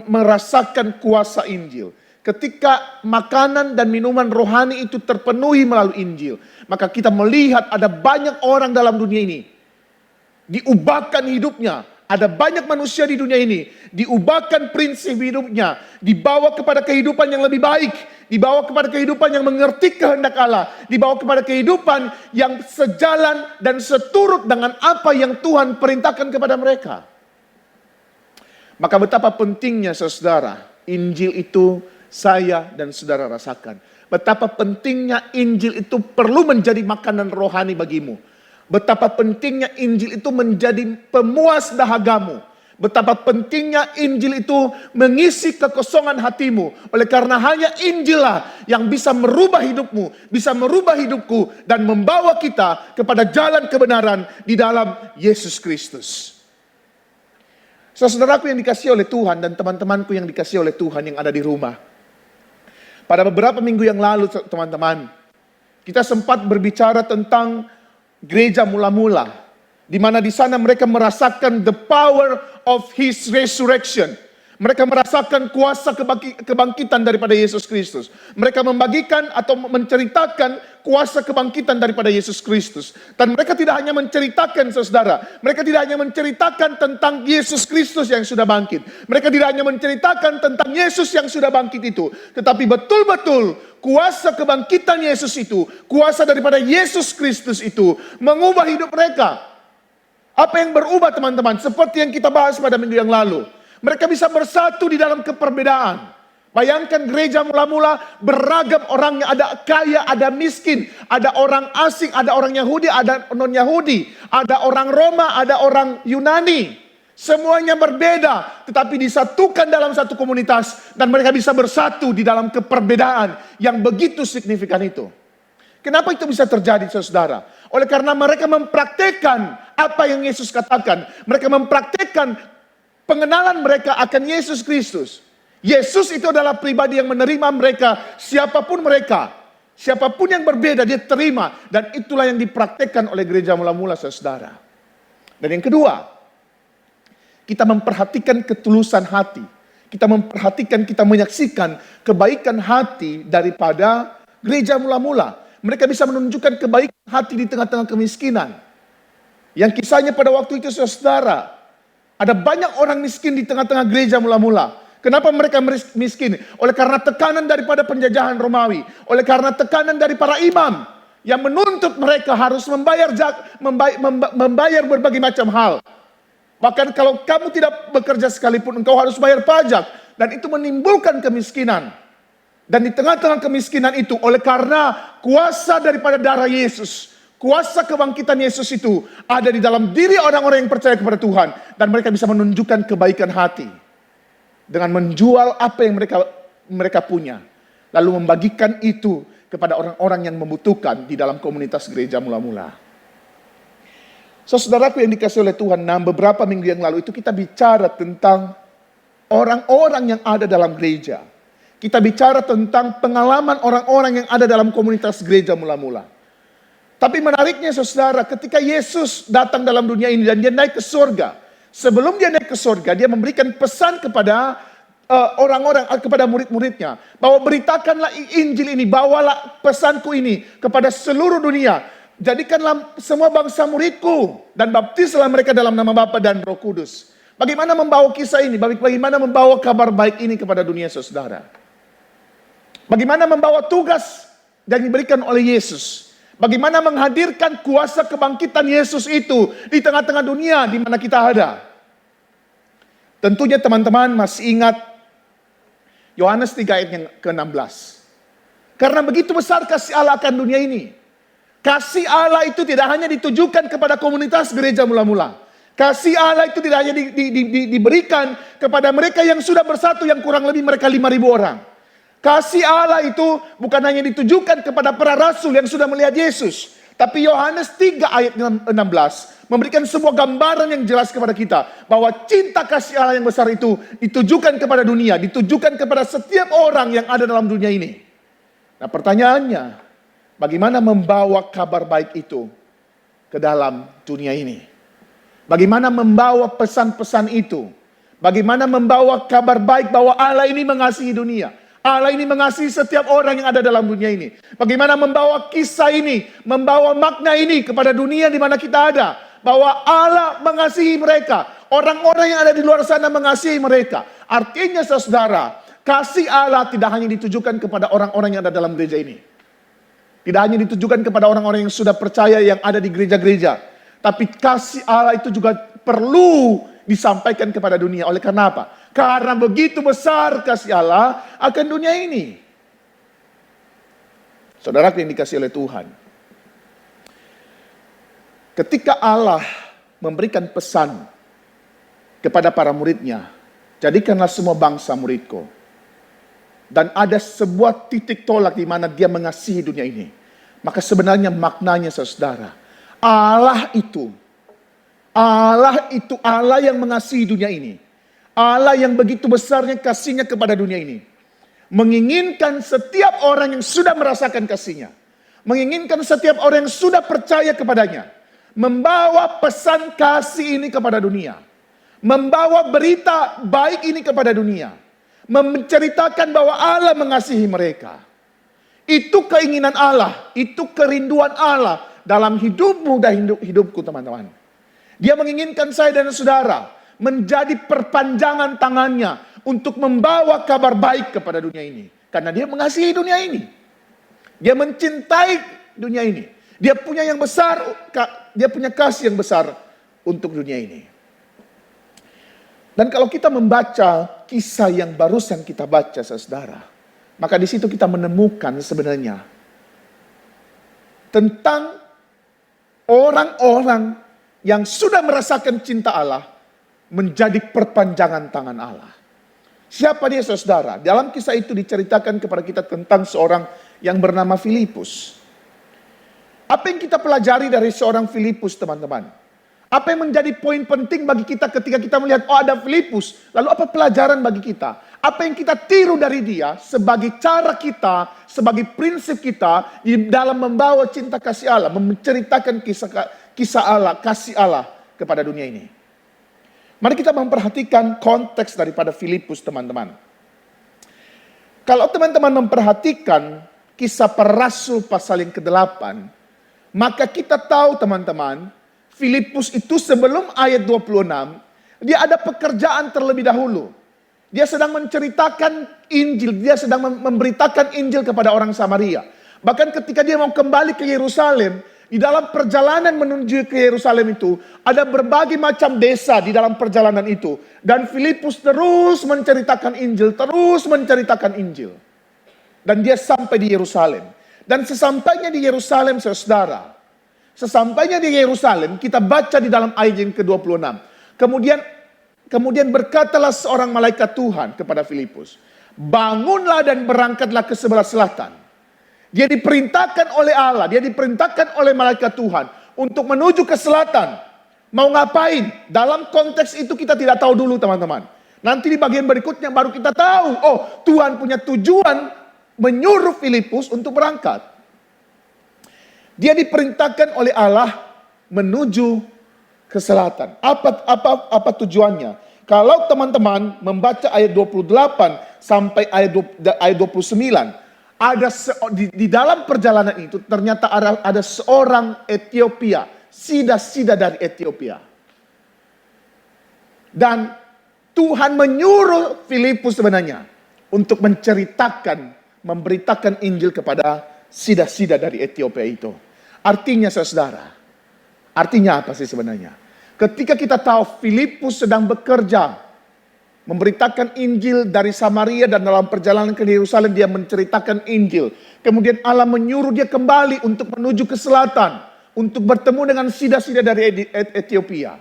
merasakan kuasa Injil, ketika makanan dan minuman rohani itu terpenuhi melalui Injil, maka kita melihat ada banyak orang dalam dunia ini diubahkan hidupnya. Ada banyak manusia di dunia ini diubahkan prinsip hidupnya, dibawa kepada kehidupan yang lebih baik, dibawa kepada kehidupan yang mengerti kehendak Allah, dibawa kepada kehidupan yang sejalan dan seturut dengan apa yang Tuhan perintahkan kepada mereka. Maka betapa pentingnya saudara, Injil itu saya dan saudara rasakan. Betapa pentingnya Injil itu perlu menjadi makanan rohani bagimu. Betapa pentingnya Injil itu menjadi pemuas dahagamu. Betapa pentingnya Injil itu mengisi kekosongan hatimu. Oleh karena hanya Injil lah yang bisa merubah hidupmu, bisa merubah hidupku, dan membawa kita kepada jalan kebenaran di dalam Yesus Kristus. Saudaraku yang dikasihi oleh Tuhan dan teman-temanku yang dikasihi oleh Tuhan yang ada di rumah. Pada beberapa minggu yang lalu teman-teman, kita sempat berbicara tentang gereja mula-mula, di mana di sana mereka merasakan the power of His resurrection. Mereka merasakan kuasa kebangkitan daripada Yesus Kristus. Mereka membagikan atau menceritakan kuasa kebangkitan daripada Yesus Kristus. Dan mereka tidak hanya menceritakan, saudara, mereka tidak hanya menceritakan tentang Yesus Kristus yang sudah bangkit. Mereka tidak hanya menceritakan tentang Yesus yang sudah bangkit itu, tetapi betul-betul kuasa kebangkitan Yesus itu, kuasa daripada Yesus Kristus itu mengubah hidup mereka. Apa yang berubah teman-teman? Seperti yang kita bahas pada minggu yang lalu. Mereka bisa bersatu di dalam keperbedaan. Bayangkan gereja mula-mula beragam orangnya, ada kaya, ada miskin, ada orang asing, ada orang Yahudi, ada non-Yahudi, ada orang Roma, ada orang Yunani. Semuanya berbeda, tetapi disatukan dalam satu komunitas dan mereka bisa bersatu di dalam keperbedaan yang begitu signifikan itu. Kenapa itu bisa terjadi, saudara? Oleh karena mereka mempraktekkan apa yang Yesus katakan. Mereka mempraktekkan pengenalan mereka akan Yesus Kristus. Yesus itu adalah pribadi yang menerima mereka, siapapun mereka. Siapapun yang berbeda dia terima. Dan itulah yang dipraktekkan oleh gereja mula-mula, saudara. Dan yang kedua, kita memperhatikan ketulusan hati. Kita memperhatikan, kita menyaksikan kebaikan hati daripada gereja mula-mula. Mereka bisa menunjukkan kebaikan hati di tengah-tengah kemiskinan. Yang kisahnya pada waktu itu, saudara, ada banyak orang miskin di tengah-tengah gereja mula-mula. Kenapa mereka miskin? Oleh karena tekanan daripada penjajahan Romawi. Oleh karena tekanan dari para imam yang menuntut mereka harus membayar berbagai macam hal. Bahkan kalau kamu tidak bekerja sekalipun, engkau harus bayar pajak. Dan itu menimbulkan kemiskinan. Dan di tengah-tengah kemiskinan itu, oleh karena kuasa daripada darah Yesus, kuasa kebangkitan Yesus itu ada di dalam diri orang-orang yang percaya kepada Tuhan. Dan mereka bisa menunjukkan kebaikan hati. Dengan menjual apa yang mereka punya. Lalu membagikan itu kepada orang-orang yang membutuhkan di dalam komunitas gereja mula-mula. Saudaraku yang dikasihi oleh Tuhan, beberapa minggu yang lalu itu kita bicara tentang orang-orang yang ada dalam gereja. Kita bicara tentang pengalaman orang-orang yang ada dalam komunitas gereja mula-mula. Tapi menariknya saudara, ketika Yesus datang dalam dunia ini dan dia naik ke surga. Sebelum dia naik ke surga, dia memberikan pesan kepada orang-orang, kepada murid-muridnya. Bahwa beritakanlah Injil ini, bawalah pesanku ini kepada seluruh dunia. Jadikanlah semua bangsa muridku dan baptislah mereka dalam nama Bapa dan Roh Kudus. Bagaimana membawa kisah ini? Bagaimana membawa kabar baik ini kepada dunia saudara? Bagaimana membawa tugas yang diberikan oleh Yesus? Bagaimana menghadirkan kuasa kebangkitan Yesus itu di tengah-tengah dunia di mana kita ada? Tentunya teman-teman masih ingat Yohanes 3 ayat yang ke-16. Karena begitu besar kasih Allah akan dunia ini. Kasih Allah itu tidak hanya ditujukan kepada komunitas gereja mula-mula. Kasih Allah itu tidak hanya diberikan kepada mereka yang sudah bersatu, yang kurang lebih mereka 5.000 orang. Kasih Allah itu bukan hanya ditujukan kepada para rasul yang sudah melihat Yesus. Tapi Yohanes 3 ayat 16 memberikan sebuah gambaran yang jelas kepada kita. Bahwa cinta kasih Allah yang besar itu ditujukan kepada dunia. Ditujukan kepada setiap orang yang ada dalam dunia ini. Nah pertanyaannya, bagaimana membawa kabar baik itu ke dalam dunia ini? Bagaimana membawa pesan-pesan itu? Bagaimana membawa kabar baik bahwa Allah ini mengasihi dunia? Allah ini mengasihi setiap orang yang ada dalam dunia ini. Bagaimana membawa kisah ini, membawa makna ini kepada dunia di mana kita ada. Bahwa Allah mengasihi mereka. Orang-orang yang ada di luar sana mengasihi mereka. Artinya saudara, kasih Allah tidak hanya ditujukan kepada orang-orang yang ada dalam gereja ini. Tidak hanya ditujukan kepada orang-orang yang sudah percaya yang ada di gereja-gereja. Tapi kasih Allah itu juga perlu disampaikan kepada dunia. Oleh karena apa? Karena begitu besar kasih Allah akan dunia ini. Saudara yang dikasihi oleh Tuhan. Ketika Allah memberikan pesan kepada para muridnya. Jadikanlah semua bangsa muridku. Dan ada sebuah titik tolak di mana dia mengasihi dunia ini. Maka sebenarnya maknanya saudara. Allah itu Allah yang mengasihi dunia ini. Allah yang begitu besarnya kasihnya kepada dunia ini. Menginginkan setiap orang yang sudah merasakan kasihnya. Menginginkan setiap orang yang sudah percaya kepadanya. Membawa pesan kasih ini kepada dunia. Membawa berita baik ini kepada dunia. Menceritakan bahwa Allah mengasihi mereka. Itu keinginan Allah. Itu kerinduan Allah dalam hidupmu dan hidupku teman-teman. Dia menginginkan saya dan saudara menjadi perpanjangan tangannya untuk membawa kabar baik kepada dunia ini. Karena dia mengasihi dunia ini. Dia mencintai dunia ini. Dia punya yang besar, dia punya kasih yang besar untuk dunia ini. Dan kalau kita membaca kisah yang barusan kita baca saudara, maka di situ kita menemukan sebenarnya tentang orang-orang yang sudah merasakan cinta Allah menjadi perpanjangan tangan Allah. Siapa dia saudara? Dalam kisah itu diceritakan kepada kita tentang seorang yang bernama Filipus. Apa yang kita pelajari dari seorang Filipus teman-teman? Apa yang menjadi poin penting bagi kita ketika kita melihat ada Filipus? Lalu apa pelajaran bagi kita? Apa yang kita tiru dari dia sebagai cara kita, sebagai prinsip kita di dalam membawa cinta kasih Allah, menceritakan kisah Allah, kasih Allah kepada dunia ini. Mari kita memperhatikan konteks daripada Filipus teman-teman. Kalau teman-teman memperhatikan kisah para rasul pasal yang ke-8, maka kita tahu teman-teman, Filipus itu sebelum ayat 26, dia ada pekerjaan terlebih dahulu. Dia sedang menceritakan Injil, dia sedang memberitakan Injil kepada orang Samaria. Bahkan ketika dia mau kembali ke Yerusalem, Di dalam perjalanan menuju ke Yerusalem itu, ada berbagai macam desa di dalam perjalanan itu. Dan Filipus terus menceritakan Injil, Dan dia sampai di Yerusalem. Dan sesampainya di Yerusalem, saudara, kita baca di dalam ayat yang ke-26. Kemudian berkatalah seorang malaikat Tuhan kepada Filipus, bangunlah dan berangkatlah ke sebelah selatan. Dia diperintahkan oleh Allah, dia diperintahkan oleh malaikat Tuhan untuk menuju ke selatan. Mau ngapain? Dalam konteks itu kita tidak tahu dulu, teman-teman. Nanti di bagian berikutnya baru kita tahu, oh, Tuhan punya tujuan menyuruh Filipus untuk berangkat. Dia diperintahkan oleh Allah menuju ke selatan. Apa tujuannya? Kalau teman-teman membaca ayat 28 sampai ayat 29, di dalam perjalanan itu ternyata ada seorang Ethiopia, sida dari Ethiopia. Dan Tuhan menyuruh Filipus sebenarnya untuk memberitakan Injil kepada sida dari Ethiopia itu. Artinya saudara, artinya apa sih sebenarnya? Ketika kita tahu Filipus sedang bekerja memberitakan Injil dari Samaria, dan dalam perjalanan ke Yerusalem dia menceritakan Injil. Kemudian Allah menyuruh dia kembali untuk menuju ke selatan, untuk bertemu dengan sida dari Ethiopia.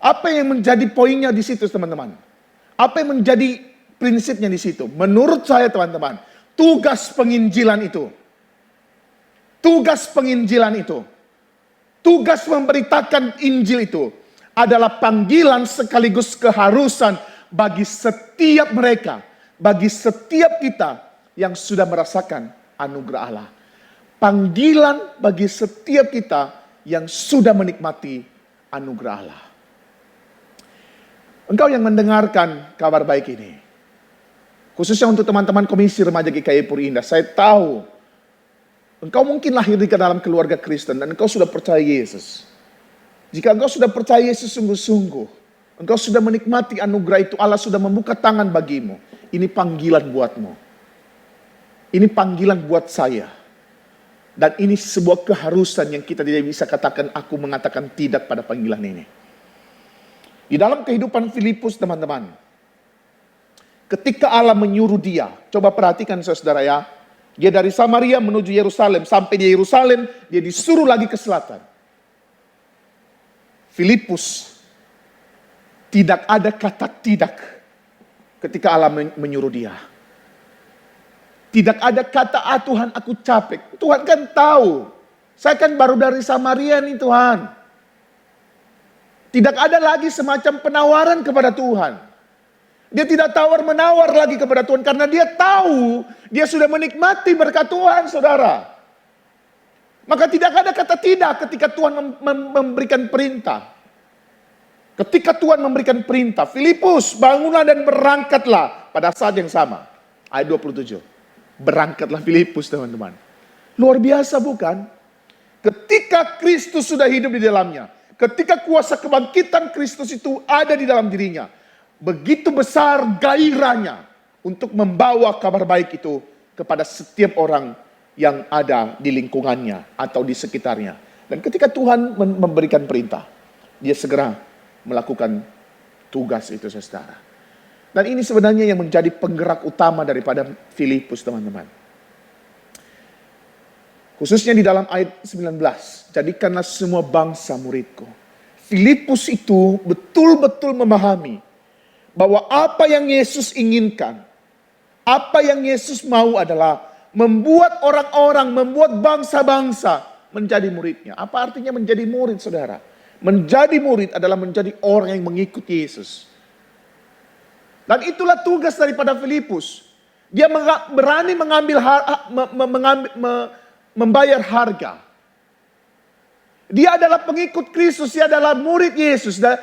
Apa yang menjadi poinnya di situ, teman-teman? Apa yang menjadi prinsipnya di situ? Menurut saya, teman-teman, tugas penginjilan itu, tugas memberitakan Injil itu adalah panggilan sekaligus keharusan bagi setiap mereka, bagi setiap kita yang sudah merasakan anugerah Allah. Panggilan bagi setiap kita yang sudah menikmati anugerah Allah. Engkau yang mendengarkan kabar baik ini, khususnya untuk teman-teman Komisi Remaja GKI Puri Indah, saya tahu engkau mungkin lahir di dalam keluarga Kristen dan engkau sudah percaya Yesus. Jika engkau sudah percaya Yesus sungguh-sungguh, engkau sudah menikmati anugerah itu, Allah sudah membuka tangan bagimu. Ini panggilan buatmu. Ini panggilan buat saya. Dan ini sebuah keharusan yang kita tidak bisa katakan, aku mengatakan tidak pada panggilan ini. Di dalam kehidupan Filipus, teman-teman, ketika Allah menyuruh dia, coba perhatikan saudara ya, dia dari Samaria menuju Yerusalem, sampai di Yerusalem, dia disuruh lagi ke selatan. Filipus tidak ada kata tidak ketika Allah menyuruh dia. Tidak ada kata, Tuhan aku capek. Tuhan kan tahu, saya kan baru dari Samaria nih Tuhan. Tidak ada lagi semacam penawaran kepada Tuhan. Dia tidak tawar-menawar lagi kepada Tuhan karena dia tahu dia sudah menikmati berkat Tuhan, saudara. Maka tidak ada kata tidak ketika Tuhan memberikan perintah. Ketika Tuhan memberikan perintah, Filipus bangunlah dan berangkatlah pada saat yang sama. Ayat 27. Berangkatlah Filipus, teman-teman. Luar biasa bukan? Ketika Kristus sudah hidup di dalamnya, ketika kuasa kebangkitan Kristus itu ada di dalam dirinya, begitu besar gairahnya untuk membawa kabar baik itu kepada setiap orang yang ada di lingkungannya atau di sekitarnya. Dan ketika Tuhan memberikan perintah, dia segera melakukan tugas itu, saudara. Dan ini sebenarnya yang menjadi penggerak utama daripada Filipus, teman-teman. Khususnya di dalam ayat 19, jadikanlah semua bangsa muridku. Filipus itu betul-betul memahami bahwa apa yang Yesus inginkan, apa yang Yesus mau adalah membuat orang-orang, membuat bangsa-bangsa menjadi muridnya. Apa artinya menjadi murid, saudara? Menjadi murid adalah menjadi orang yang mengikuti Yesus. Dan itulah tugas daripada Filipus. Dia berani membayar harga. Dia adalah pengikut Kristus, dia adalah murid Yesus. Dan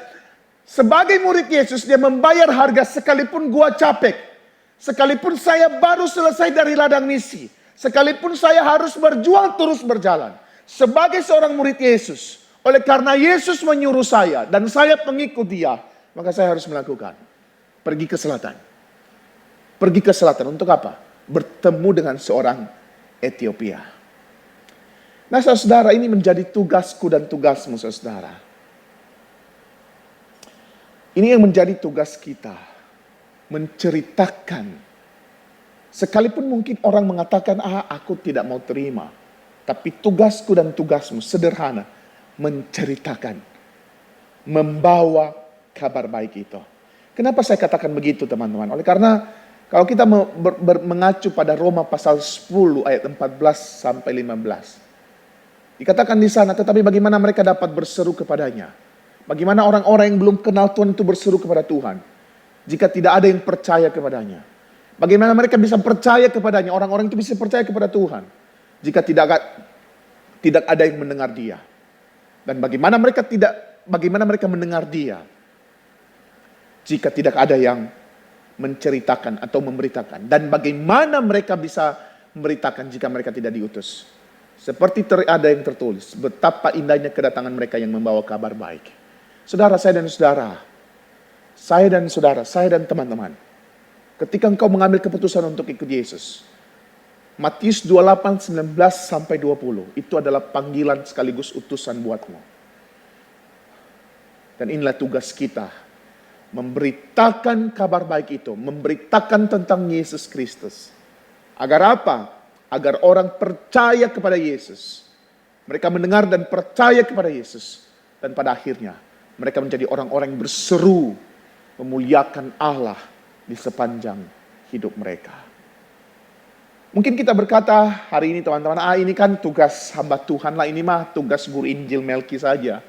sebagai murid Yesus, dia membayar harga sekalipun gua capek. Sekalipun saya baru selesai dari ladang misi. Sekalipun saya harus berjuang terus berjalan. Sebagai seorang murid Yesus, oleh karena Yesus menyuruh saya dan saya pengikut dia, maka saya harus melakukan. Pergi ke selatan. Pergi ke selatan untuk apa? Bertemu dengan seorang Ethiopia. Nah, saudara, ini menjadi tugasku dan tugasmu, saudara. Ini yang menjadi tugas kita. Menceritakan. Sekalipun mungkin orang mengatakan, aku tidak mau terima. Tapi tugasku dan tugasmu sederhana. Menceritakan. Membawa kabar baik itu. Kenapa saya katakan begitu, teman-teman? Oleh karena kalau kita mengacu pada Roma pasal 10 ayat 14 sampai 15. Dikatakan di sana, tetapi bagaimana mereka dapat berseru kepadanya? Bagaimana orang-orang yang belum kenal Tuhan itu berseru kepada Tuhan? Jika tidak ada yang percaya kepadanya. Bagaimana mereka bisa percaya kepadanya? Orang-orang itu bisa percaya kepada Tuhan. Jika tidak ada yang mendengar dia. Dan bagaimana mereka mendengar dia? Jika tidak ada yang menceritakan atau memberitakan. Dan bagaimana mereka bisa memberitakan jika mereka tidak diutus? Seperti ada yang tertulis, betapa indahnya kedatangan mereka yang membawa kabar baik. Saudara, saya dan teman-teman, ketika engkau mengambil keputusan untuk ikut Yesus, Matius 28, 19 sampai 20, itu adalah panggilan sekaligus utusan buatmu. Dan inilah tugas kita, memberitakan kabar baik itu, memberitakan tentang Yesus Kristus. Agar apa? Agar orang percaya kepada Yesus. Mereka mendengar dan percaya kepada Yesus. Dan pada akhirnya mereka menjadi orang-orang yang berseru memuliakan Allah di sepanjang hidup mereka. Mungkin kita berkata hari ini teman-teman, ini kan tugas hamba Tuhan lah, ini mah tugas guru Injil Melki saja.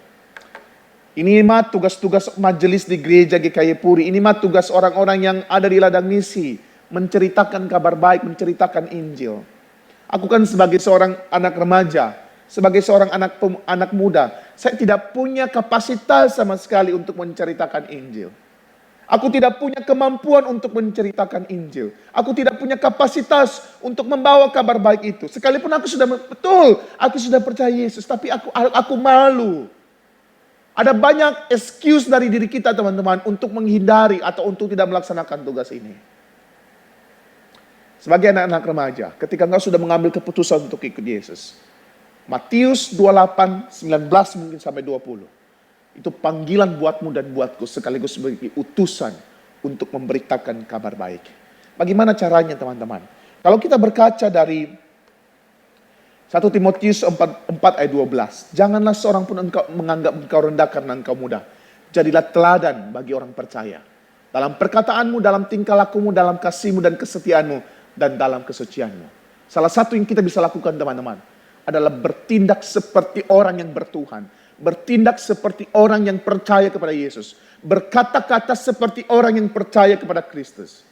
Ini mah tugas-tugas majelis di gereja GKY Puri, ini mah tugas orang-orang yang ada di ladang misi, menceritakan kabar baik, menceritakan Injil. Aku kan sebagai seorang anak remaja, sebagai seorang anak muda, saya tidak punya kapasitas sama sekali untuk menceritakan Injil. Aku tidak punya kemampuan untuk menceritakan Injil. Aku tidak punya kapasitas untuk membawa kabar baik itu. Sekalipun aku sudah percaya Yesus, tapi aku malu. Ada banyak excuse dari diri kita, teman-teman, untuk menghindari atau untuk tidak melaksanakan tugas ini. Sebagai anak-anak remaja, ketika engkau sudah mengambil keputusan untuk ikut Yesus. Matius 28, 19 mungkin sampai 20. Itu panggilan buatmu dan buatku sekaligus sebagai utusan untuk memberitakan kabar baik. Bagaimana caranya, teman-teman? Kalau kita berkaca dari 1 Timotius 4 ayat 12. Janganlah seorang pun menganggap engkau rendah karena engkau muda. Jadilah teladan bagi orang percaya. Dalam perkataanmu, dalam tingkah lakumu, dalam kasihmu dan kesetiaanmu, dan dalam kesucianmu. Salah satu yang kita bisa lakukan, teman-teman, adalah bertindak seperti orang yang bertuhan. Bertindak seperti orang yang percaya kepada Yesus. Berkata-kata seperti orang yang percaya kepada Kristus.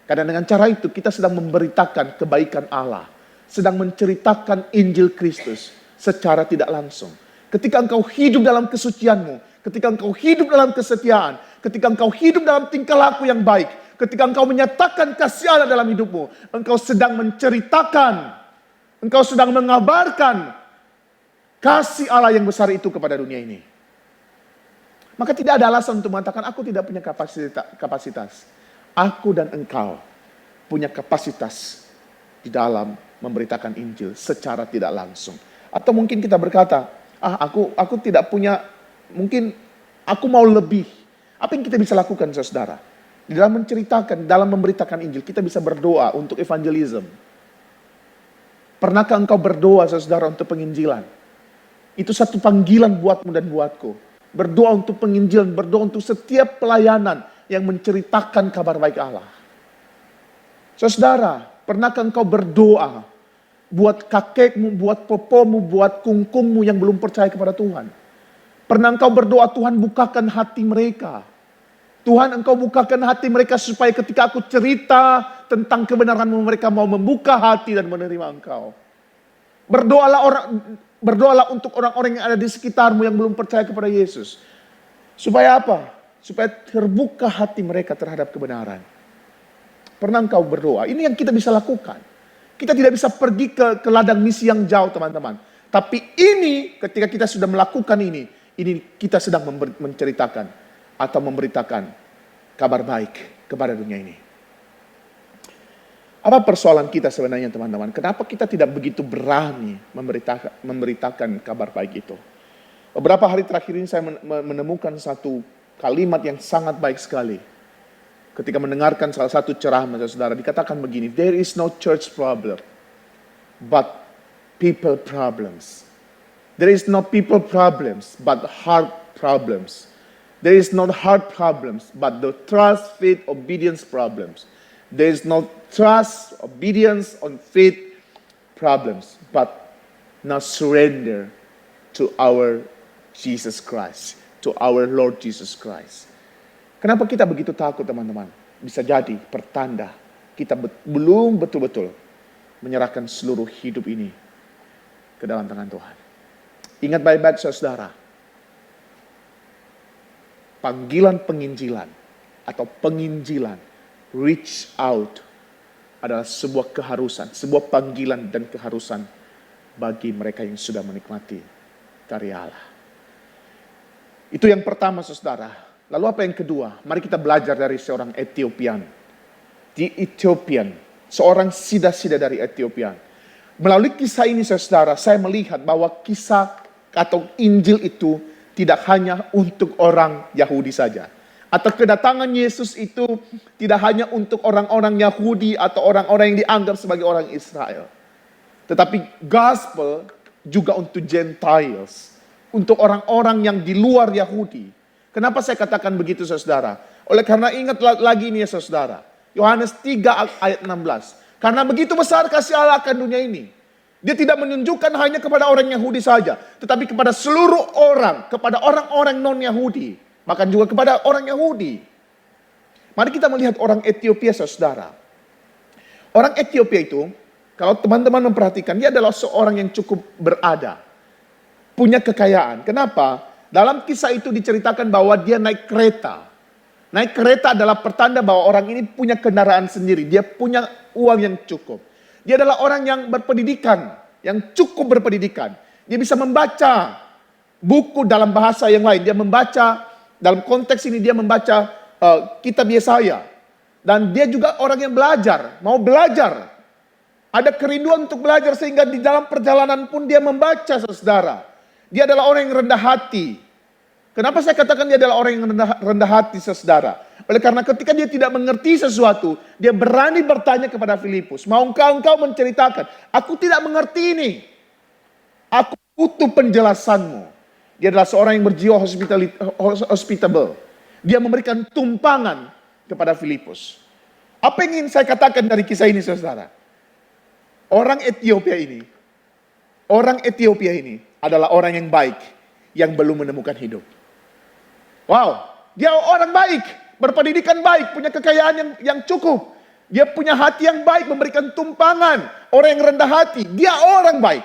Karena dengan cara itu kita sedang memberitakan kebaikan Allah. Sedang menceritakan Injil Kristus secara tidak langsung. Ketika engkau hidup dalam kesucianmu, ketika engkau hidup dalam kesetiaan, ketika engkau hidup dalam tingkah laku yang baik, ketika engkau menyatakan kasih Allah dalam hidupmu, engkau sedang menceritakan, engkau sedang mengabarkan kasih Allah yang besar itu kepada dunia ini. Maka tidak ada alasan untuk mengatakan, aku tidak punya kapasitas. Aku dan engkau punya kapasitas di dalam memberitakan Injil secara tidak langsung. Atau mungkin kita berkata, aku tidak punya, mungkin aku mau lebih. Apa yang kita bisa lakukan, saudara? Di dalam menceritakan, dalam memberitakan Injil, kita bisa berdoa untuk evangelism. Pernahkah engkau berdoa, saudara, untuk penginjilan? Itu satu panggilan buatmu dan buatku. Berdoa untuk penginjilan, berdoa untuk setiap pelayanan yang menceritakan kabar baik Allah. Saudara, pernahkah engkau berdoa buat kakekmu, buat popomu, buat kungkungmu yang belum percaya kepada Tuhan? Pernah engkau berdoa, Tuhan bukakan hati mereka. Tuhan, engkau bukakan hati mereka supaya ketika aku cerita tentang kebenaranmu, mereka mau membuka hati dan menerima engkau. Berdoalah untuk orang-orang yang ada di sekitarmu yang belum percaya kepada Yesus. Supaya apa? Supaya terbuka hati mereka terhadap kebenaran. Pernah engkau berdoa? Ini yang kita bisa lakukan. Kita tidak bisa pergi ke ladang misi yang jauh, teman-teman. Tapi ini, ketika kita sudah melakukan ini kita sedang menceritakan atau memberitakan kabar baik kepada dunia ini. Apa persoalan kita sebenarnya teman-teman? Kenapa kita tidak begitu berani memberitakan kabar baik itu? Beberapa hari terakhir ini saya menemukan satu kalimat yang sangat baik sekali. Ketika mendengarkan salah satu ceramah saudara, dikatakan begini, there is no church problem, but people problems. There is no people problems, but heart problems. There is no heart problems, but the trust, faith, obedience problems. There is no trust, obedience, on faith problems, but now surrender to our Jesus Christ, to our Lord Jesus Christ. Kenapa kita begitu takut teman-teman? Bisa jadi pertanda kita belum betul-betul menyerahkan seluruh hidup ini ke dalam tangan Tuhan. Ingat baik-baik saudara, panggilan penginjilan atau penginjilan, reach out, adalah sebuah keharusan, sebuah panggilan dan keharusan bagi mereka yang sudah menikmati karya Allah. Itu yang pertama saudara. Lalu apa yang kedua? Mari kita belajar dari seorang Etiopian. Di Ethiopian, seorang sida-sida dari Ethiopia. Melalui kisah ini saudara, saya melihat bahwa kisah atau Injil itu tidak hanya untuk orang Yahudi saja. Atau kedatangan Yesus itu tidak hanya untuk orang-orang Yahudi atau orang-orang yang dianggap sebagai orang Israel. Tetapi gospel juga untuk Gentiles. Untuk orang-orang yang di luar Yahudi. Kenapa saya katakan begitu saudara? Oleh karena ingat lagi ini ya saudara. Yohanes 3 ayat 16. Karena begitu besar kasih Allah akan dunia ini. Dia tidak menunjukkan hanya kepada orang Yahudi saja. Tetapi kepada seluruh orang. Kepada orang-orang non-Yahudi. Bahkan juga kepada orang Yahudi. Mari kita melihat orang Ethiopia saudara. Orang Ethiopia itu, kalau teman-teman memperhatikan, dia adalah seorang yang cukup berada. Punya kekayaan. Kenapa? Dalam kisah itu diceritakan bahwa dia naik kereta. Naik kereta adalah pertanda bahwa orang ini punya kendaraan sendiri. Dia punya uang yang cukup. Dia adalah orang yang berpendidikan. Yang cukup berpendidikan. Dia bisa membaca buku dalam bahasa yang lain. Dia membaca, dalam konteks ini dia membaca kitab Yesaya. Dan dia juga orang yang belajar. Mau belajar. Ada kerinduan untuk belajar sehingga di dalam perjalanan pun dia membaca saudara. Dia adalah orang yang rendah hati. Kenapa saya katakan dia adalah orang yang rendah hati saudara? Oleh karena ketika dia tidak mengerti sesuatu, dia berani bertanya kepada Filipus, maukah engkau menceritakan? Aku tidak mengerti ini. Aku butuh penjelasanmu. Dia adalah seorang yang berjiwa hospitable. Dia memberikan tumpangan kepada Filipus. Apa yang ingin saya katakan dari kisah ini saudara? Orang Ethiopia ini adalah orang yang baik, yang belum menemukan hidup. Wow, dia orang baik, berpendidikan baik, punya kekayaan yang cukup. Dia punya hati yang baik, memberikan tumpangan. Orang yang rendah hati, dia orang baik.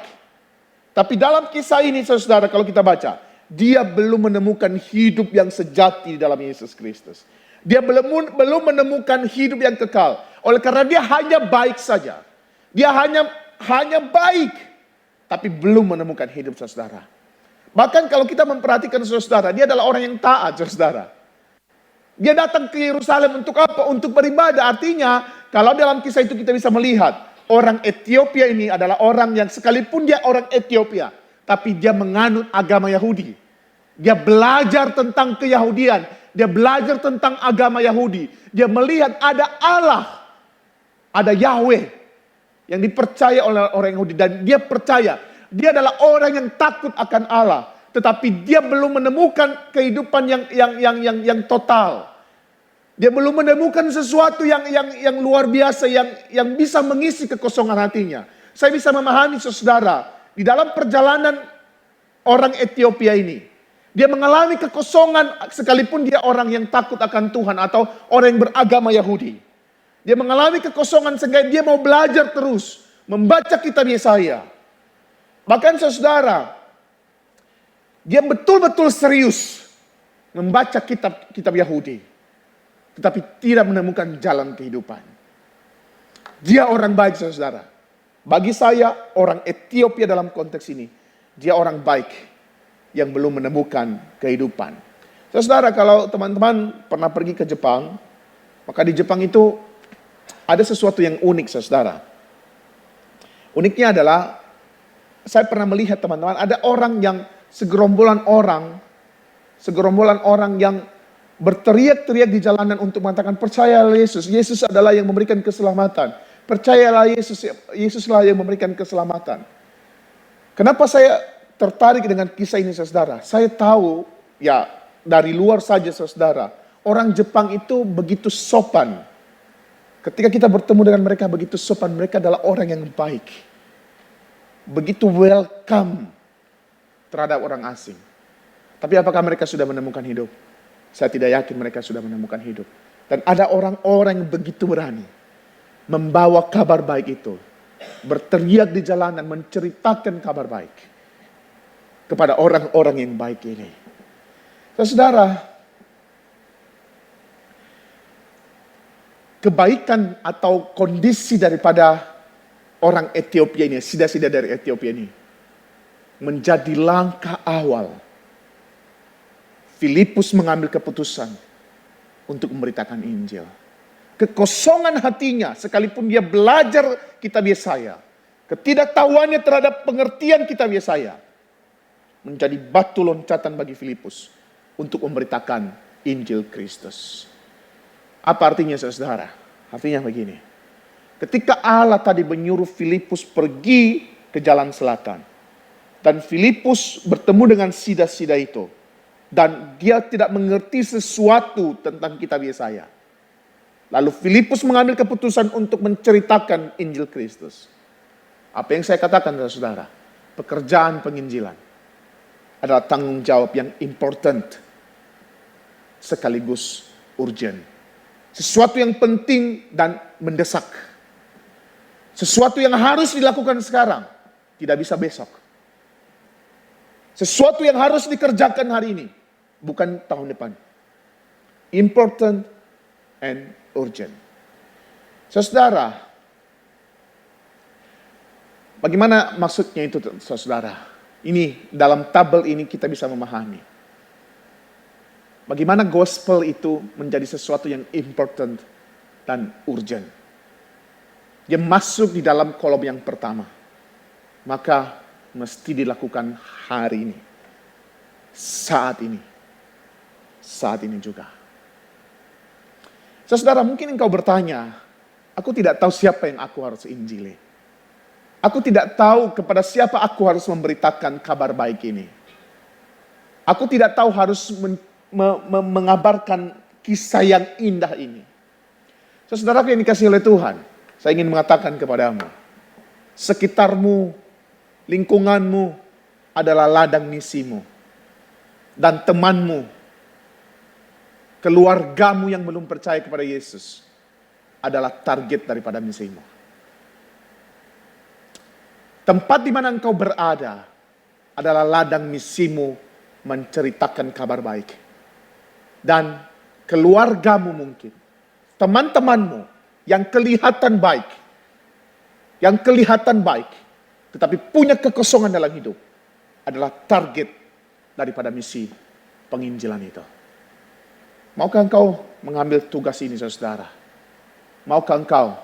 Tapi dalam kisah ini saudara, kalau kita baca, dia belum menemukan hidup yang sejati di dalam Yesus Kristus. Dia belum menemukan hidup yang kekal. Oleh karena dia hanya baik saja. Dia hanya baik, tapi belum menemukan hidup saudara. Bahkan kalau kita memperhatikan saudara, dia adalah orang yang taat saudara. Dia datang ke Yerusalem untuk apa? Untuk beribadah. Artinya, kalau dalam kisah itu kita bisa melihat, orang Ethiopia ini adalah orang yang sekalipun dia orang Ethiopia, tapi dia menganut agama Yahudi. Dia belajar tentang keyahudian. Dia belajar tentang agama Yahudi. Dia melihat ada Allah. Ada Yahweh. Yang dipercaya oleh orang Yahudi. Dan dia percaya. Dia adalah orang yang takut akan Allah. Tetapi dia belum menemukan kehidupan yang total. Dia belum menemukan sesuatu yang luar biasa. Yang bisa mengisi kekosongan hatinya. Saya bisa memahami saudara. Di dalam perjalanan orang Ethiopia ini. Dia mengalami kekosongan sekalipun dia orang yang takut akan Tuhan. Atau orang yang beragama Yahudi. Dia mengalami kekosongan sehingga dia mau belajar terus. Membaca kitab Yesaya. Bahkan saudara, dia betul-betul serius membaca kitab Yahudi. Tetapi tidak menemukan jalan kehidupan. Dia orang baik saudara. Bagi saya, orang Ethiopia dalam konteks ini, dia orang baik yang belum menemukan kehidupan. Saudara, kalau teman-teman pernah pergi ke Jepang, maka di Jepang itu ada sesuatu yang unik, saudara. Uniknya adalah, saya pernah melihat teman-teman, ada orang yang segerombolan orang yang berteriak-teriak di jalanan untuk mengatakan, percayalah Yesus, Yesus adalah yang memberikan keselamatan. Percayalah Yesus, Yesuslah yang memberikan keselamatan. Kenapa saya tertarik dengan kisah ini, saudara? Saya tahu, ya dari luar saja, saudara, orang Jepang itu begitu sopan. Ketika kita bertemu dengan mereka begitu sopan, mereka adalah orang yang baik. Begitu welcome terhadap orang asing. Tapi apakah mereka sudah menemukan hidup? Saya tidak yakin mereka sudah menemukan hidup. Dan ada orang-orang yang begitu berani membawa kabar baik itu. Berteriak di jalanan, menceritakan kabar baik kepada orang-orang yang baik ini. Saudara, kebaikan atau kondisi daripada orang Ethiopia ini, sida-sida dari Ethiopia ini, menjadi langkah awal Filipus mengambil keputusan untuk memberitakan Injil. Kekosongan hatinya, sekalipun dia belajar kitab Yesaya, ketidaktahuannya terhadap pengertian kitab Yesaya, menjadi batu loncatan bagi Filipus untuk memberitakan Injil Kristus. Apa artinya, saudara? Artinya begini. Ketika Allah tadi menyuruh Filipus pergi ke jalan selatan, dan Filipus bertemu dengan sida-sida itu, dan dia tidak mengerti sesuatu tentang kitab Yesaya. Lalu Filipus mengambil keputusan untuk menceritakan Injil Kristus. Apa yang saya katakan, saudara? Pekerjaan penginjilan adalah tanggung jawab yang important sekaligus urgent. Sesuatu yang penting dan mendesak. Sesuatu yang harus dilakukan sekarang, tidak bisa besok. Sesuatu yang harus dikerjakan hari ini, bukan tahun depan. Important and urgent. Saudara, bagaimana maksudnya itu, saudara? Ini dalam tabel ini kita bisa memahami. Bagaimana gospel itu menjadi sesuatu yang important dan urgent. Dia masuk di dalam kolom yang pertama. Maka mesti dilakukan hari ini. Saat ini. Saat ini juga. Saudara, mungkin engkau bertanya, aku tidak tahu siapa yang aku harus injili. Aku tidak tahu kepada siapa aku harus memberitakan kabar baik ini. Aku tidak tahu harus mengabarkan kisah yang indah ini. Saudara yang dikasihi oleh Tuhan, saya ingin mengatakan kepadamu, sekitarmu, lingkunganmu adalah ladang misimu. Dan temanmu, keluargamu yang belum percaya kepada Yesus adalah target daripada misimu. Tempat di mana engkau berada adalah ladang misimu menceritakan kabar baik. Dan keluargamu mungkin, teman-temanmu yang kelihatan baik, tetapi punya kekosongan dalam hidup, adalah target daripada misi penginjilan itu. Maukah engkau mengambil tugas ini, saudara? Maukah engkau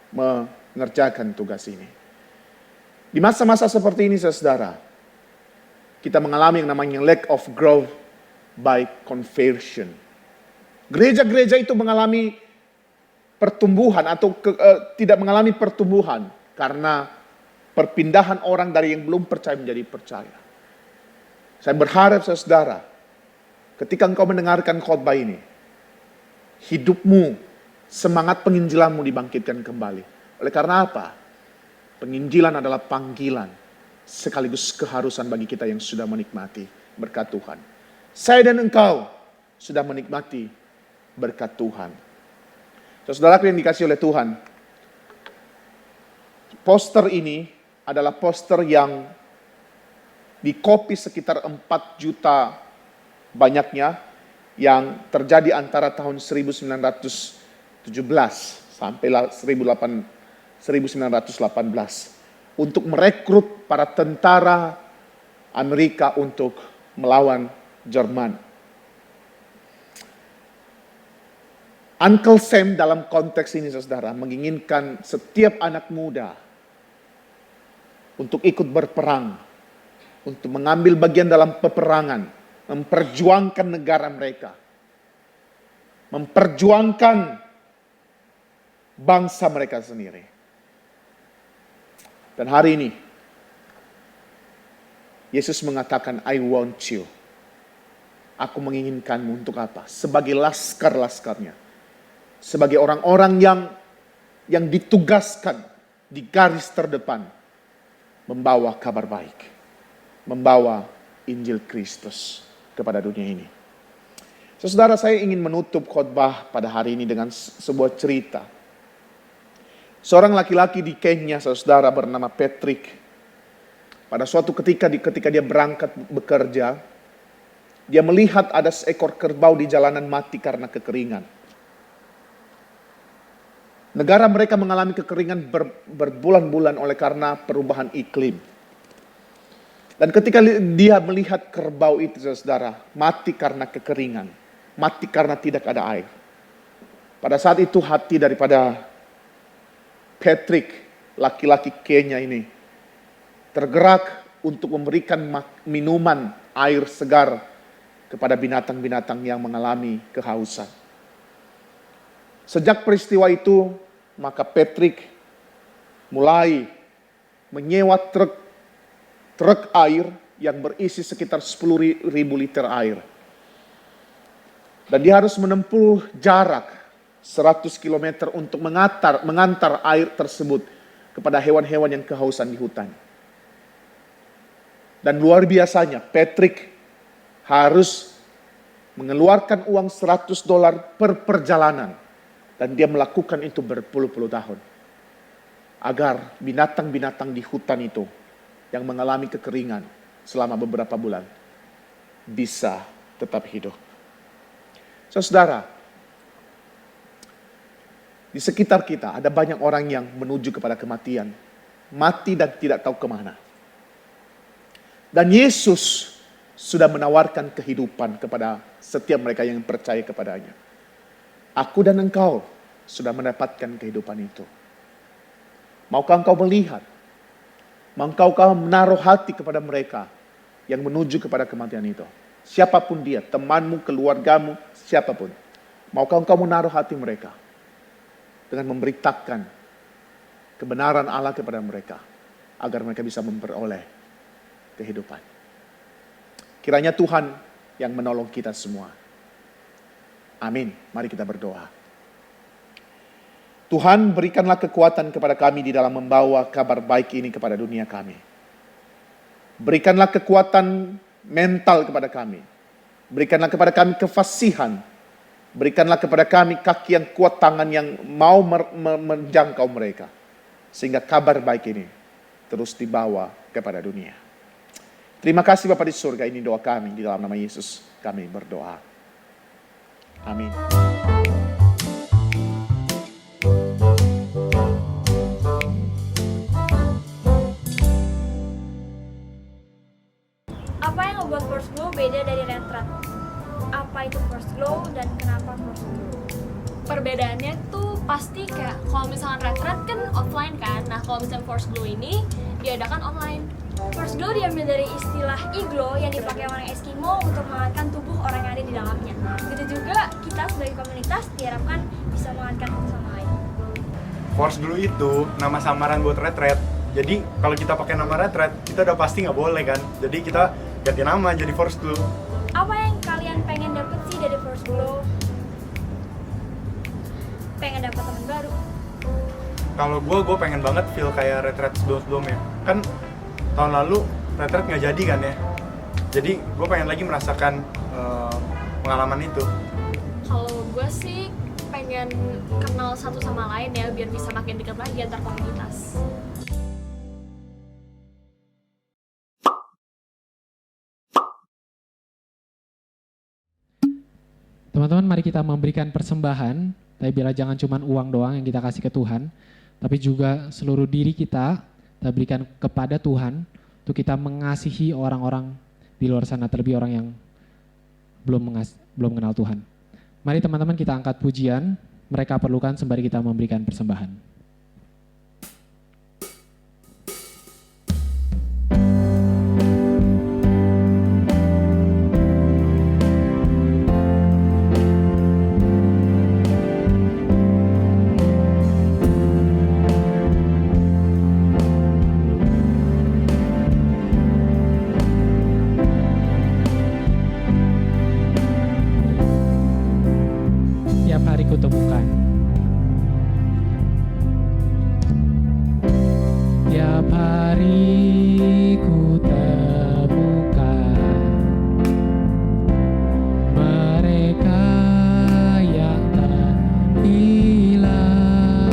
mengerjakan tugas ini? Di masa-masa seperti ini, saudara, kita mengalami yang namanya lack of growth by conversion. Gereja-gereja itu mengalami pertumbuhan atau tidak mengalami pertumbuhan karena perpindahan orang dari yang belum percaya menjadi percaya. Saya berharap, saudara, ketika engkau mendengarkan khotbah ini, hidupmu, semangat penginjilanmu dibangkitkan kembali. Oleh karena apa? Penginjilan adalah panggilan sekaligus keharusan bagi kita yang sudah menikmati berkat Tuhan. Saya dan engkau sudah menikmati berkat Tuhan. Saudaraku yang dikasihi oleh Tuhan, poster ini adalah poster yang dikopi sekitar 4 juta banyaknya, yang terjadi antara tahun 1917 sampai 1918 untuk merekrut para tentara Amerika untuk melawan Jerman. Uncle Sam dalam konteks ini saudara menginginkan setiap anak muda untuk ikut berperang, untuk mengambil bagian dalam peperangan, memperjuangkan negara mereka, memperjuangkan bangsa mereka sendiri. Dan hari ini, Yesus mengatakan, I want you. Aku menginginkanmu untuk apa? Sebagai laskar-laskarnya. Sebagai orang-orang yang ditugaskan di garis terdepan. Membawa kabar baik. Membawa Injil Kristus kepada dunia ini. Saudara, saya ingin menutup khotbah pada hari ini dengan sebuah cerita. Seorang laki-laki di Kenya, saudara, bernama Patrick. Pada suatu ketika dia berangkat bekerja, dia melihat ada seekor kerbau di jalanan mati karena kekeringan. Negara mereka mengalami kekeringan berbulan-bulan oleh karena perubahan iklim. Dan ketika dia melihat kerbau itu, saudara, mati karena kekeringan, mati karena tidak ada air. Pada saat itu hati daripada Patrick, laki-laki Kenya ini, tergerak untuk memberikan minuman air segar kepada binatang-binatang yang mengalami kehausan. Sejak peristiwa itu, maka Patrick mulai menyewa truk air yang berisi sekitar 10.000 liter air. Dan dia harus menempuh jarak 100 km untuk mengantar air tersebut kepada hewan-hewan yang kehausan di hutan. Dan luar biasanya, Patrick harus mengeluarkan uang $100 per perjalanan. Dan dia melakukan itu berpuluh-puluh tahun. Agar binatang-binatang di hutan itu yang mengalami kekeringan selama beberapa bulan bisa tetap hidup. Saudara, di sekitar kita ada banyak orang yang menuju kepada kematian. Mati dan tidak tahu kemana. Dan Yesus sudah menawarkan kehidupan kepada setiap mereka yang percaya kepadanya. Aku dan engkau sudah mendapatkan kehidupan itu. Maukah engkau melihat? Maukah engkau menaruh hati kepada mereka yang menuju kepada kematian itu? Siapapun dia, temanmu, keluargamu, siapapun. Maukah engkau menaruh hati mereka dengan memberitakan kebenaran Allah kepada mereka agar mereka bisa memperoleh kehidupan. Kiranya Tuhan yang menolong kita semua. Amin. Mari kita berdoa. Tuhan, berikanlah kekuatan kepada kami di dalam membawa kabar baik ini kepada dunia kami. Berikanlah kekuatan mental kepada kami. Berikanlah kepada kami kefasihan. Berikanlah kepada kami kaki yang kuat, tangan yang mau menjangkau mereka. Sehingga kabar baik ini terus dibawa kepada dunia. Terima kasih Bapa di surga, ini doa kami di dalam nama Yesus kami berdoa. Amin. Apa yang membuat Force Glow beda dari Retret? Apa itu Force Glow dan kenapa Force Glow? Perbedaannya tuh pasti kayak kalau misalkan Retret kan offline kan. Nah kalau misalnya Force Glow ini diadakan online. Force Glow diambil dari istilah iglo yang dipakai orang Eskimo untuk menghangatkan tubuh orang yang ada di dalamnya. Begitu juga kita sebagai komunitas diharapkan bisa menghangatkan satu sama lain. Force Glow itu nama samaran buat retret. Jadi kalau kita pakai nama retret, kita udah pasti nggak boleh kan. Jadi kita ganti nama jadi Force Glow. Apa yang kalian pengen dapet sih dari Force Glow? Pengen dapet teman baru? Kalau gue pengen banget feel kayak retret sebelum-sebelumnya. Kan tahun lalu retret nggak jadi kan ya. Jadi gue pengen lagi merasakan pengalaman itu. Kalau gue sih pengen kenal satu sama lain ya biar bisa makin dekat lagi antar komunitas. Teman-teman, mari kita memberikan persembahan, tapi bila jangan cuma uang doang yang kita kasih ke Tuhan, tapi juga seluruh diri kita berikan kepada Tuhan untuk kita mengasihi orang-orang di luar sana, terlebih orang yang belum kenal Tuhan. Mari teman-teman kita angkat pujian. mereka perlukan sembari kita memberikan persembahan. Tiap hari kutemukan. Tiap hari kutemukan mereka yang tak hilang,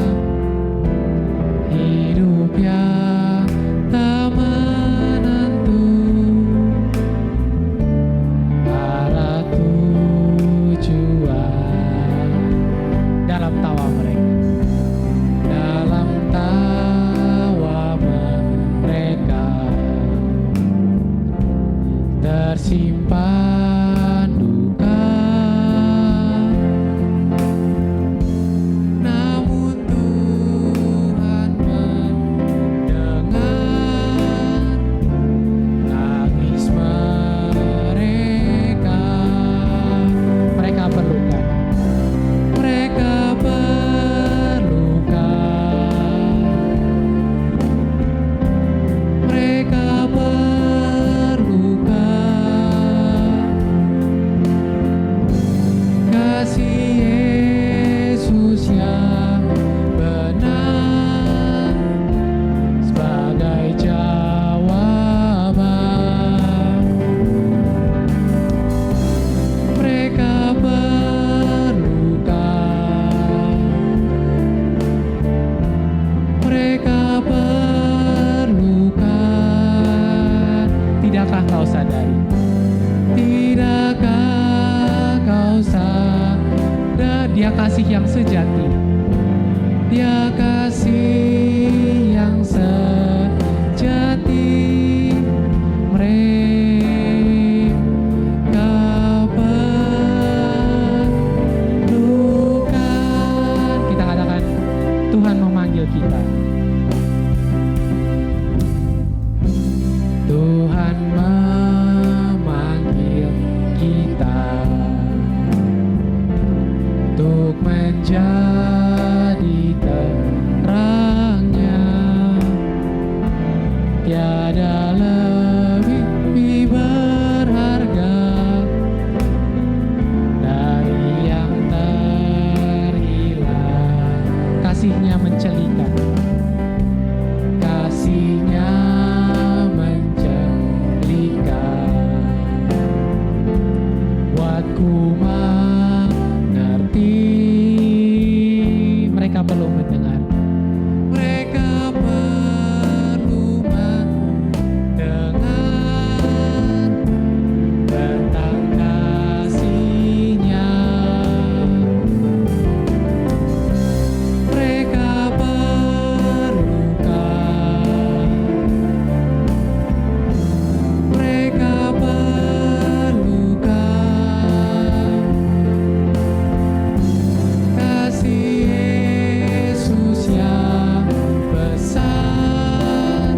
hidup yang tak menentu, arah tujuan dalam tawa mereka, dalam tawa mereka tersimpan duka, namun Tuhan mendengar tangis mereka. Mereka perlukan. Mereka perlukan. Mereka perlukan kasih Yesus yang benar sebagai jawaban. Mereka perlukan. Mereka perlukan. Tidakkah kau sadari? Tidakkah kau sadar Dia kasih yang sejati? Dia kasih yang sejati. Mereka perlukan. Kita katakan, Tuhan memanggil kita. Tuhan memanggil kita untuk menjadi terangnya. Tiada lebih berharga dari yang terhilang. Kasih-Nya mencelikan. Kasih-Nya mencelikan. Buatku mengerti. Mereka perlu mendengar. Mereka perlu mendengar tentang kasih-Nya. Mereka perlukan. Mereka perlukan kasih Yesus yang besar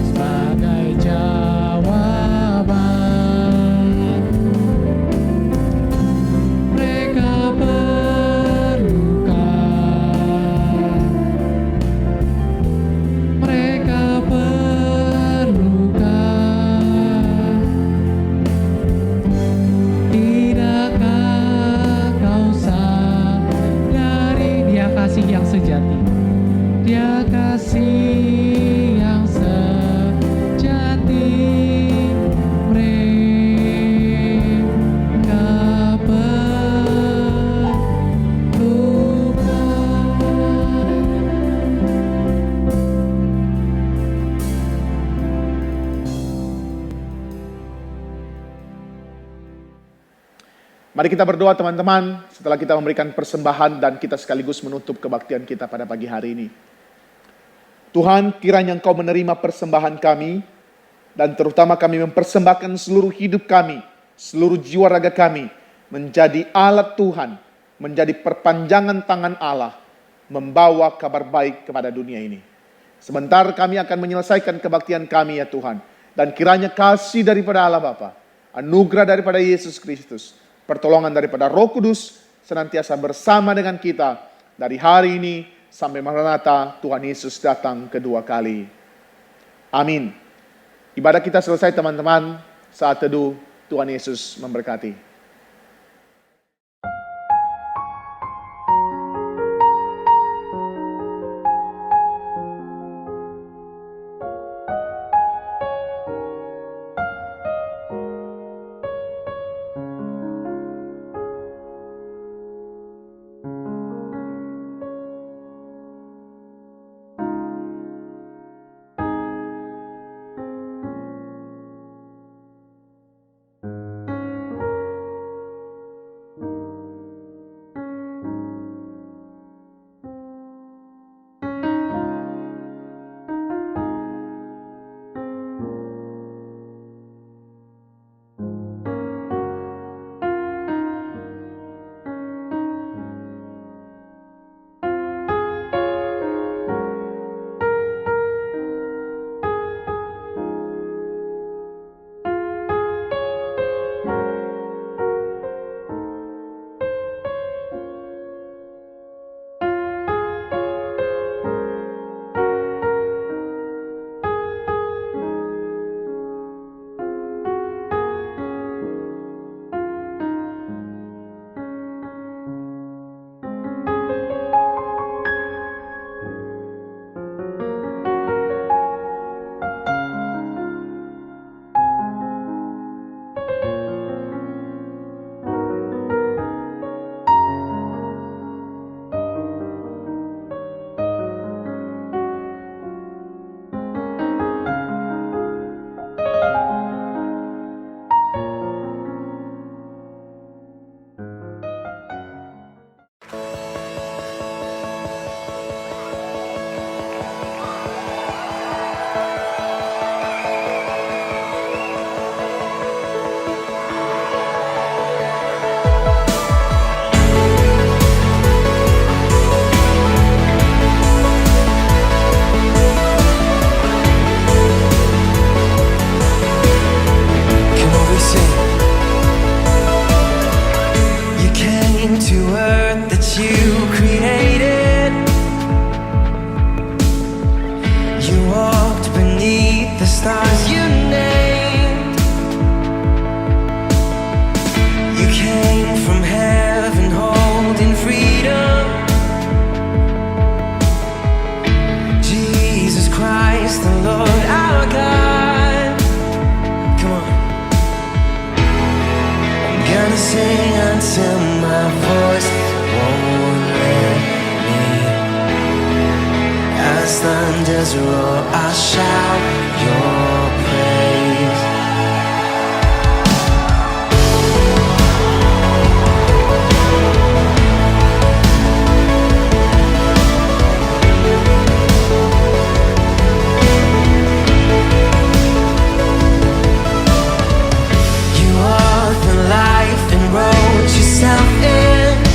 sebagai jawaban. Mereka perlukan. Mereka perlukan. Tidakkah kau sadari Dia kasih yang sejati? Dia kasih yang sejati. Mereka Mari kita berdoa teman-teman setelah kita memberikan persembahan dan kita sekaligus menutup kebaktian kita pada pagi hari ini. Tuhan, kiranya Engkau menerima persembahan kami dan terutama kami mempersembahkan seluruh hidup kami, seluruh jiwa raga kami menjadi alat Tuhan menjadi perpanjangan tangan Allah membawa kabar baik kepada dunia ini. Sebentar kami akan menyelesaikan kebaktian kami ya Tuhan. Dan kiranya kasih daripada Allah Bapa, anugerah daripada Yesus Kristus, pertolongan daripada Roh Kudus senantiasa bersama dengan kita dari hari ini sampai Maranatha Tuhan Yesus datang kedua kali. Amin. Ibadah kita selesai teman-teman. Saat teduh, Tuhan Yesus memberkati. thunders roar, I'll shout your praise. You are the life and wrote yourself in.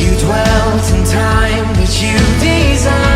You dwelt in time that you designed.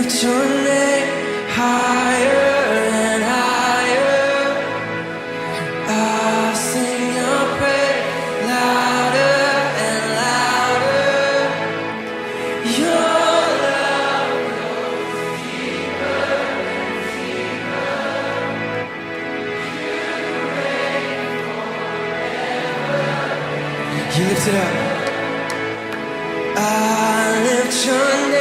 lift your name higher and higher. I sing your praise louder and louder. Your love goes deeper and deeper. You reign forever. You lift it up. I lift your name